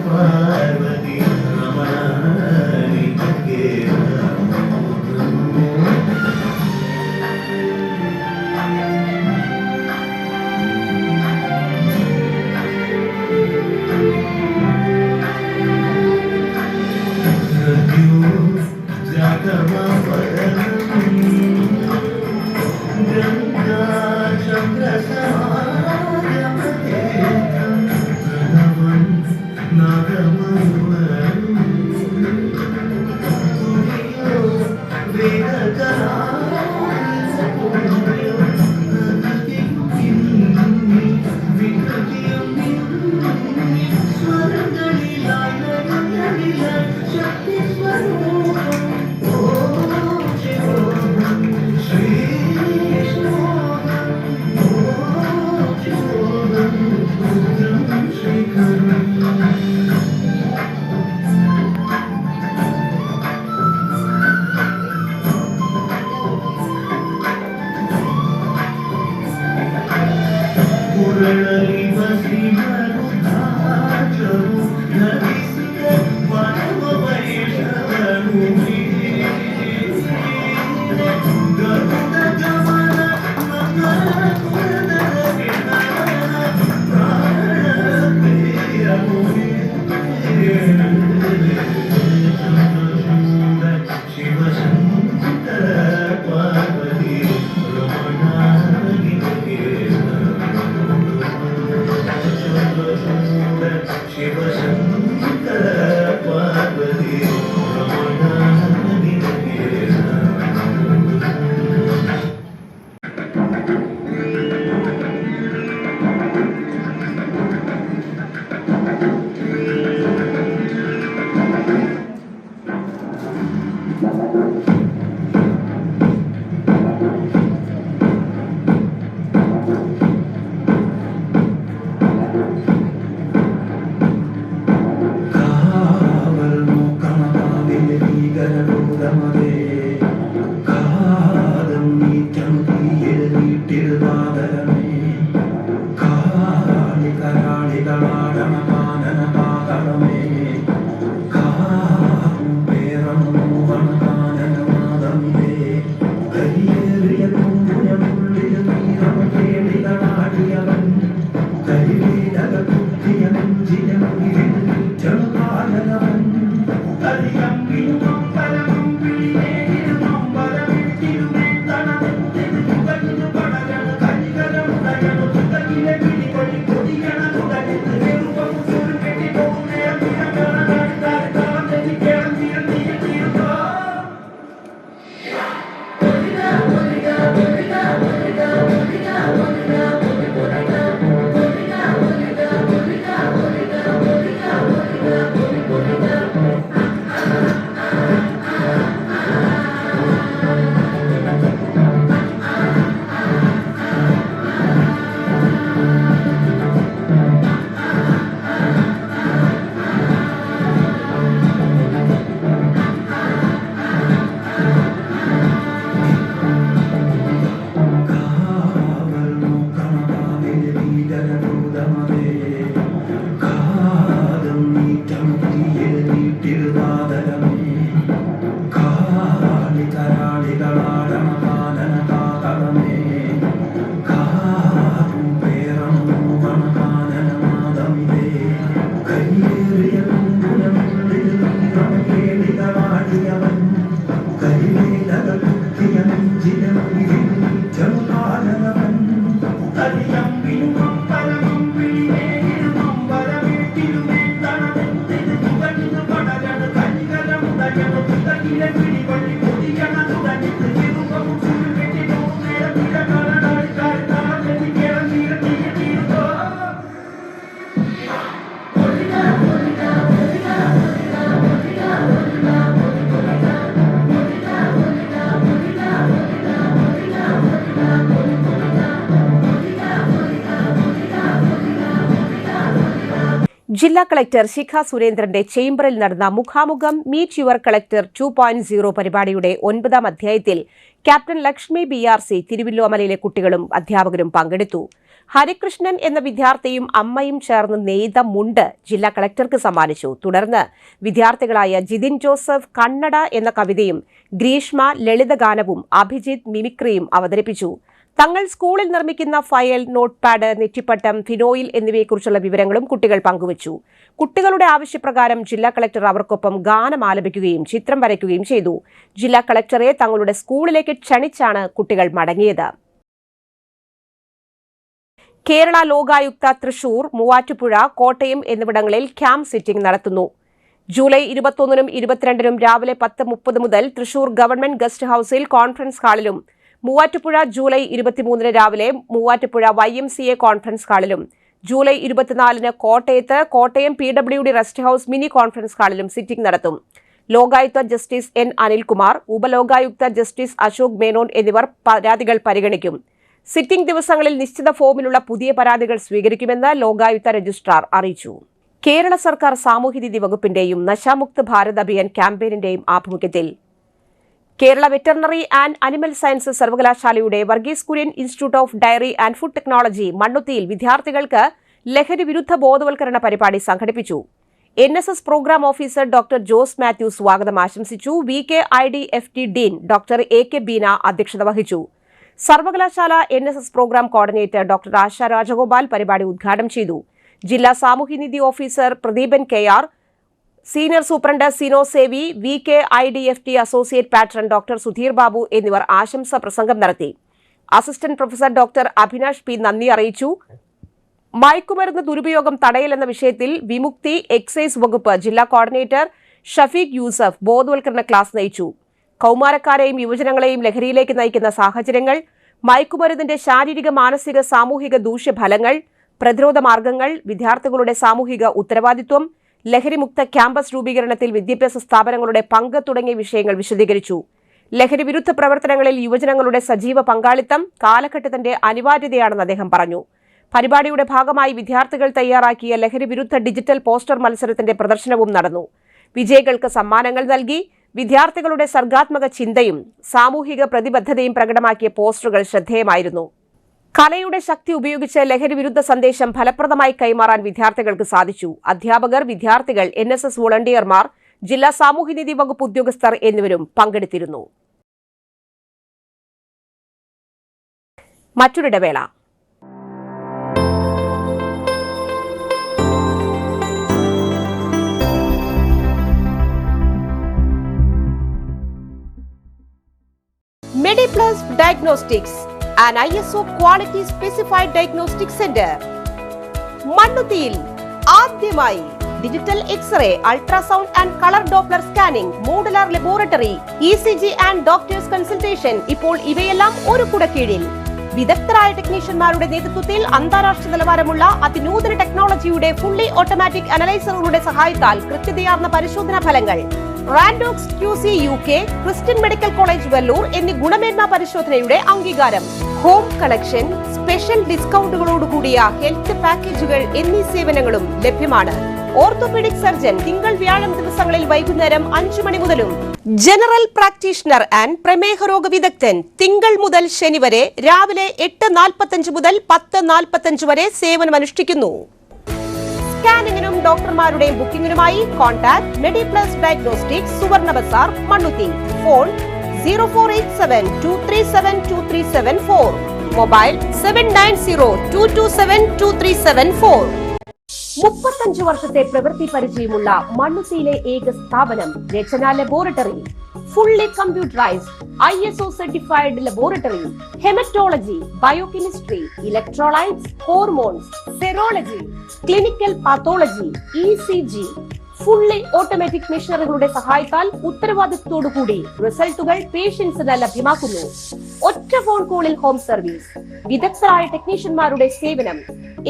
പാർവതി രമണാനി ജില്ലാ കളക്ടർ ശിഖ സുരേന്ദ്രന്റെ ചേംബറിൽ നടന്ന മുഖാമുഖം മീറ്റ് യുവർ കളക്ടർ 2.0 പരിപാടിയുടെ 9ാം അധ്യായത്തിൽ ക്യാപ്റ്റൻ ലക്ഷ്മി BRC തിരുവല്ലോമലയിലെ കുട്ടികളും അധ്യാപകരും പങ്കെടുത്തു. ഹരികൃഷ്ണൻ എന്ന വിദ്യാർത്ഥിയും അമ്മയും ചേർന്ന് നെയ്ത മുണ്ട് ജില്ലാ കളക്ടർക്ക് സമ്മാനിച്ചു. തുടർന്ന് വിദ്യാർത്ഥികളായ ജിതിൻ ജോസഫ് കണ്ണട എന്ന കവിതയും ഗ്രീഷ്മ ലളിതഗാനവും അഭിജിത്ത് മിമിക്രിയും അവതരിപ്പിച്ചു. തങ്ങൾ സ്കൂളിൽ നിർമ്മിക്കുന്ന ഫയൽ, നോട്ട്പാഡ്, നെറ്റിപ്പട്ടം, ഫിനോയിൽ എന്നിവയെക്കുറിച്ചുള്ള വിവരങ്ങളും കുട്ടികൾ പങ്കുവച്ചു. കുട്ടികളുടെ ആവശ്യപ്രകാരം ജില്ലാ കളക്ടർ അവർക്കൊപ്പം ഗാനം ആലപിക്കുകയും ചിത്രം വരയ്ക്കുകയും ചെയ്തു. ജില്ലാ കളക്ടറെ തങ്ങളുടെ സ്കൂളിലേക്ക് ക്ഷണിച്ചാണ് കുട്ടികൾ മടങ്ങിയത്. കേരള ലോകായുക്ത തൃശൂർ, മൂവാറ്റുപുഴ, കോട്ടയം എന്നിവിടങ്ങളിൽ ക്യാമ്പ് സിറ്റിംഗ് നടത്തുന്നു. ജൂലൈ 21-നും 22-നും രാവിലെ 10:30 മുതൽ തൃശൂർ ഗവൺമെന്റ് ഗസ്റ്റ് ഹൌസിൽ കോൺഫറൻസ് ഹാളിലും, മൂവാറ്റുപുഴ ജൂലൈ 23-ന് രാവിലെ മൂവാറ്റുപുഴ YMCA കോൺഫറൻസ് ഹാളിലും, ജൂലൈ 24-ന് Kottayam PWD rest house mini conference ഹാളിലും സിറ്റിംഗ് നടത്തും. Lokayukta justice N. Anilkumar, Upalokayukta justice Ashok Menon എന്നിവർ പരാതികൾ പരിഗണിക്കും. സിറ്റിംഗ് ദിവസങ്ങളിൽ നിശ്ചിത ഫോമിലുള്ള പുതിയ പരാതികൾ സ്വീകരിക്കുമെന്ന് ലോകായുക്ത രജിസ്ട്രാർ അറിയിച്ചു. കേരള സർക്കാർ സാമൂഹ്യനീതി വകുപ്പിന്റെയും നശാമുക്ത് ഭാരത് അഭിയാൻ ക്യാമ്പയിന്റെയും ആഭിമുഖ്യത്തിൽ Kerala veterinary and animal sciences സർവകലാശാലയുടെ Varghese Kurien institute of dairy and food technology മണ്ണുത്തിയിൽ വിദ്യാർത്ഥികൾക്ക് ലഹരി വിരുദ്ധ ബോധവൽക്കരണ പരിപാടി സംഘടിപ്പിച്ചു. NSS programme officer doctor Jose Mathew സ്വാഗതം ആശംസിച്ചു. VKIDFT dean doctor AK Beena അധ്യക്ഷത വഹിച്ചു. സർവകലാശാല NSS programme coordinator doctor Asha Rajagopal പരിപാടി ഉദ്ഘാടനം ചെയ്തു. ജില്ലാ സാമൂഹ്യനീതി officer Pradeepan KR, senior superintendent Sino Savy, VKIDFT associate patron doctor Sudheer Babu എന്നിവർ ആശംസാ പ്രസംഗം നടത്തി. Assistant professor doctor Abhinash P നന്ദി അറിയിച്ചു. മയക്കുമരുന്ന് ദുരുപയോഗം തടയലെന്ന വിഷയത്തിൽ വിമുക്തി എക്സൈസ് വകുപ്പ് ജില്ലാ കോർഡിനേറ്റർ ഷഫീഖ് യൂസഫ് ബോധവൽക്കരണ ക്ലാസ് നയിച്ചു. കൌമാരക്കാരെയും യുവജനങ്ങളെയും ലഹരിയിലേക്ക് നയിക്കുന്ന സാഹചര്യങ്ങൾ, മയക്കുമരുന്നിന്റെ ശാരീരിക, മാനസിക, സാമൂഹിക ദൂഷ്യഫലങ്ങൾ, പ്രതിരോധ മാർഗങ്ങൾ, വിദ്യാർത്ഥികളുടെ സാമൂഹിക ഉത്തരവാദിത്വം, ലഹരിമുക്ത ക്യാമ്പസ് രൂപീകരണത്തിൽ വിദ്യാഭ്യാസ സ്ഥാപനങ്ങളുടെ പങ്ക് തുടങ്ങിയ വിഷയങ്ങൾ വിശദീകരിച്ചു. ലഹരി വിരുദ്ധ പ്രവർത്തനങ്ങളിൽ യുവജനങ്ങളുടെ സജീവ പങ്കാളിത്തം കാലഘട്ടത്തിന്റെ അനിവാര്യതയാണെന്ന് അദ്ദേഹം പറഞ്ഞു. പരിപാടിയുടെ ഭാഗമായി വിദ്യാർത്ഥികൾ തയ്യാറാക്കിയ ലഹരി വിരുദ്ധ ഡിജിറ്റൽ പോസ്റ്റർ മത്സരത്തിന്റെ പ്രദർശനവും നടന്നു. വിജയികൾക്ക് സമ്മാനങ്ങൾ നൽകി. വിദ്യാർത്ഥികളുടെ സർഗാത്മക ചിന്തയും സാമൂഹിക പ്രതിബദ്ധതയും പ്രകടമാക്കിയ പോസ്റ്ററുകൾ ശ്രദ്ധേയമായിരുന്നു. കലയുടെ ശക്തി ഉപയോഗിച്ച് ലഹരി വിരുദ്ധ സന്ദേശം ഫലപ്രദമായി കൈമാറാൻ വിദ്യാർത്ഥികൾക്ക് സാധിച്ചു. അധ്യാപകർ, വിദ്യാർത്ഥികൾ, NSS വോളണ്ടിയർമാർ, ജില്ലാ സാമൂഹ്യനീതി വകുപ്പ് ഉദ്യോഗസ്ഥർ എന്നിവരും പങ്കെടുത്തിരുന്നു. മറ്റൊരിടവേള. MediPlus Diagnostics, an ISO quality specified diagnostic center. മണ്ണുത്തിയിൽ ആദ്യമായി digital x ray, ultrasound and colour doppler scanning, modular laboratory, ECG and doctors consultation. ഇപ്പോൾ ഇവയെല്ലാം ഒരു കുടക്കീഴിൽ. വിദഗ്ധരായ ടെക്നീഷ്യന്മാരുടെ നേതൃത്വത്തിൽ അന്താരാഷ്ട്ര നിലവാരമുള്ള അതിനൂതന ടെക്നോളജിയുടെ ഫുള്ളി ഓട്ടോമാറ്റിക് അനലൈസറുകളുടെ സഹായത്താൽ കൃത്യതയാർന്ന പരിശോധനാ ഫലങ്ങൾ. റാൻഡോക്സ് QC UK, Christian medical college Vellore എന്നീ ഗുണമേന്മ പരിശോധനയുടെ അംഗീകാരം. ഹോം കളക്ഷൻ, സ്പെഷ്യൽ ഡിസ്കൗണ്ടുകളോടുകൂടിയ ഹെൽത്ത് പാക്കേജുകൾ എന്നീ സേവനങ്ങളും ലഭ്യമാണ്. ഓർത്തോപീഡിക് സർജൻ തിങ്കൾ, വ്യാഴം ദിവസങ്ങളിൽ വൈകുന്നേരം 5 മണി മുതലും, ജനറൽ പ്രാക്ടീഷണർ ആൻഡ് പ്രമേഹ രോഗ വിദഗ്ധൻ തിങ്കൾ മുതൽ ശനി വരെ രാവിലെ 8:45 മുതൽ 10:45 വരെ സേവനമനുഷ്ഠിക്കുന്നു. സ്കാനിങ്ങിനും ഡോക്ടർമാരുടെയും ബുക്കിംഗിനുമായി കോൺടാക്ട് മെഡിപ്ലസ് ഡയഗ്നോസ്റ്റിക്സ്, സുവർണ ബസാർ, മണ്ണുത്തി. Phone 0487237237 mobile 7902272374. 35 വർഷത്തെ പ്രവൃത്തി പരിചയമുള്ള മണ്ണുത്തിയിലെ ഏക സ്ഥാപനം Rachana laboratory. Fully computerised ISO certified laboratory. Haematology, biochemistry, electrolytes, hormones, serology, clinical pathology, ECG. Fully automatic മെഷീനറികളുടെ സഹായത്താൽ ഉത്തരവാദിത്വത്തോടുകൂടി റിസൾട്ടുകൾ പേഷ്യൻസിന് ലഭ്യമാക്കുന്നു. ഒറ്റ ഫോൺ കോളിൽ ഹോം സർവീസ്. വിദഗ്ധരായ ടെക്നീഷ്യന്മാരുടെ സേവനം.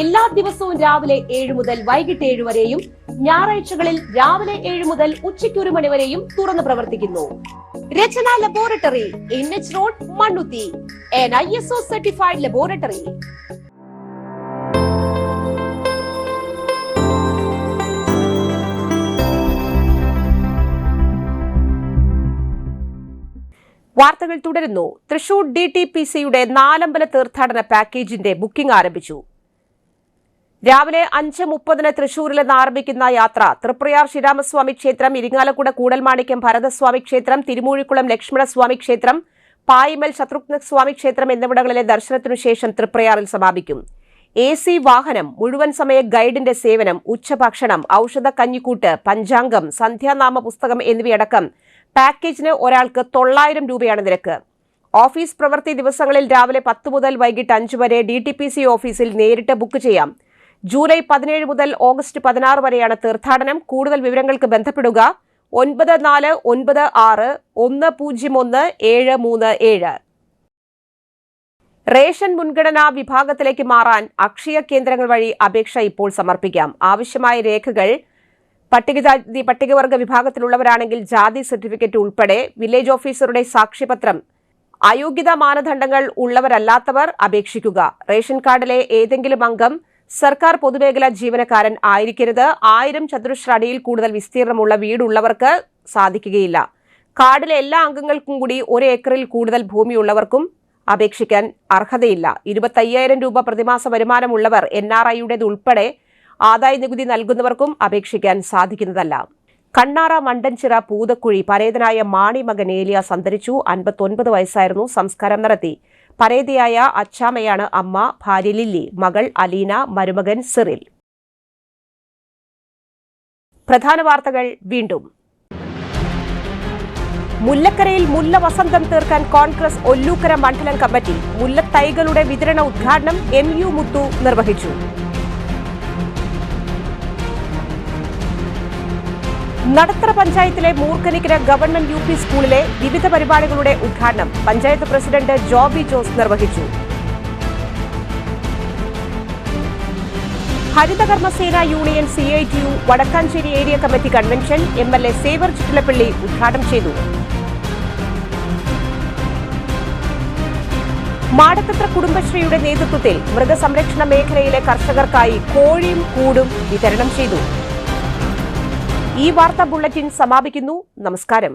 എല്ലാ ദിവസവും രാവിലെ 7 മുതൽ വൈകിട്ട് 7 വരെയും ഞായറാഴ്ചകളിൽ രാവിലെ 7 മുതൽ ഉച്ചയ്ക്ക് 1 മണി വരെയും തുറന്നു പ്രവർത്തിക്കുന്നു. Rachana laboratory, NH road, Mannuthy. an ISO certified laboratory. വാർത്തകൾ തുടരുന്നു. തൃശൂർ DTPCയുടെ നാലമ്പല തീർത്ഥാടന പാക്കേജിന്റെ ബുക്കിംഗ് ആരംഭിച്ചു. രാവിലെ 5:30 തൃശൂരിൽ നിന്ന് ആരംഭിക്കുന്ന യാത്ര തൃപ്രയാർ ശ്രീരാമസ്വാമി ക്ഷേത്രം, ഇരിങ്ങാലക്കുട കൂടൽമാണിക്യം ഭരതസ്വാമി ക്ഷേത്രം, തിരുമൂഴിക്കുളം ലക്ഷ്മണസ്വാമി ക്ഷേത്രം, പായിമൽ ശത്രുഘ്നസ്വാമി ക്ഷേത്രം എന്നിവിടങ്ങളിലെ ദർശനത്തിനു ശേഷം തൃപ്രയാറിൽ സമാപിക്കും. AC വാഹനം, മുഴുവൻ സമയ ഗൈഡിന്റെ സേവനം, ഉച്ചഭക്ഷണം, ഔഷധ കഞ്ഞിക്കൂട്ട്, പഞ്ചാംഗം, സന്ധ്യാനാമ പുസ്തകം എന്നിവയടക്കം പാക്കേജിന് ഒരാൾക്ക് 900 രൂപയാണ് നിരക്ക്. ഓഫീസ് പ്രവൃത്തി ദിവസങ്ങളിൽ രാവിലെ 10 മുതൽ വൈകിട്ട് 5 വരെ DTPC ഓഫീസിൽ നേരിട്ട് ബുക്ക് ചെയ്യാം. ജൂലൈ 17 മുതൽ ഓഗസ്റ്റ് 16 വരെയാണ് തീർത്ഥാടനം. കൂടുതൽ വിവരങ്ങൾക്ക് ബന്ധപ്പെടുക 9496101737. റേഷൻ മുൻഗണനാ വിഭാഗത്തിലേക്ക് മാറാൻ അക്ഷയ കേന്ദ്രങ്ങൾ വഴി അപേക്ഷ ഇപ്പോൾ സമർപ്പിക്കാം. ആവശ്യമായ രേഖകൾ പട്ടികവർഗ വിഭാഗത്തിലുള്ളവരാണെങ്കിൽ ജാതി സർട്ടിഫിക്കറ്റ് ഉൾപ്പെടെ, വില്ലേജ് ഓഫീസറുടെ സാക്ഷ്യപത്രം. അയോഗ്യതാ മാനദണ്ഡങ്ങൾ ഉള്ളവരല്ലാത്തവർ അപേക്ഷിക്കുക. റേഷൻ കാർഡിലെ ഏതെങ്കിലും അംഗം സർക്കാർ പൊതുമേഖലാ ജീവനക്കാരൻ ആയിരിക്കരുത്. 1000 ചതുരശ്ര അടിയിൽ കൂടുതൽ വിസ്തീർണമുള്ള വീടുള്ളവർക്ക് സാധിക്കുകയില്ല. കാർഡിലെ എല്ലാ അംഗങ്ങൾക്കും കൂടി 1 ഏക്കറിൽ കൂടുതൽ ഭൂമിയുള്ളവർക്കും അപേക്ഷിക്കാൻ അർഹതയില്ല. 25,000 രൂപ പ്രതിമാസ വരുമാനമുള്ളവർ, NRIയുടേത് ഉൾപ്പെടെ ആദായ നികുതി നൽകുന്നവർക്കും അപേക്ഷിക്കാൻ സാധിക്കുന്നതല്ല. കണ്ണാറ മണ്ടൻചിറ പൂതക്കുഴി പരേതനായ മാണി മകൻ ഏലിയാസ് അന്തരിച്ചു. 59 വയസ്സായിരുന്നു. സംസ്കാരം നടത്തി. പരേതയായ അച്ചാമ്മയാണ് അമ്മ, ഭാര്യ ലില്ലി, മകൾ അലീന, മരുമകൻ സിറിൽ. പ്രധാന വാർത്തകൾ വീണ്ടും. മുല്ലക്കരയിൽ മുല്ല വസന്തം തീർക്കാൻ കോൺഗ്രസ് ഒല്ലൂക്കര മണ്ഡലം കമ്മിറ്റി. മുല്ലത്തൈകളുടെ വിതരണ ഉദ്ഘാടനം MU മുത്തു നിർവഹിച്ചു. നടത്തറ പഞ്ചായത്തിലെ മൂർക്കനിക്കര ഗവൺമെന്റ് UP സ്കൂളിലെ വിവിധ പരിപാടികളുടെ ഉദ്ഘാടനം പഞ്ചായത്ത് പ്രസിഡന്റ് ജോബി ജോസ് നിർവഹിച്ചു. Harithakarmasena union CITU Vadakkanchery area committee convention MLA Xavier Chittilappilly ഉദ്ഘാടനം ചെയ്തു. മാടക്കത്ര കുടുംബശ്രീയുടെ നേതൃത്വത്തിൽ മൃഗസംരക്ഷണ മേഖലയിലെ കർഷകർക്കായി കോഴിയും കൂടും വിതരണം ചെയ്തു. ഈ വാർത്താ ബുള്ളറ്റിൻ സമാപിക്കുന്നു. നമസ്കാരം.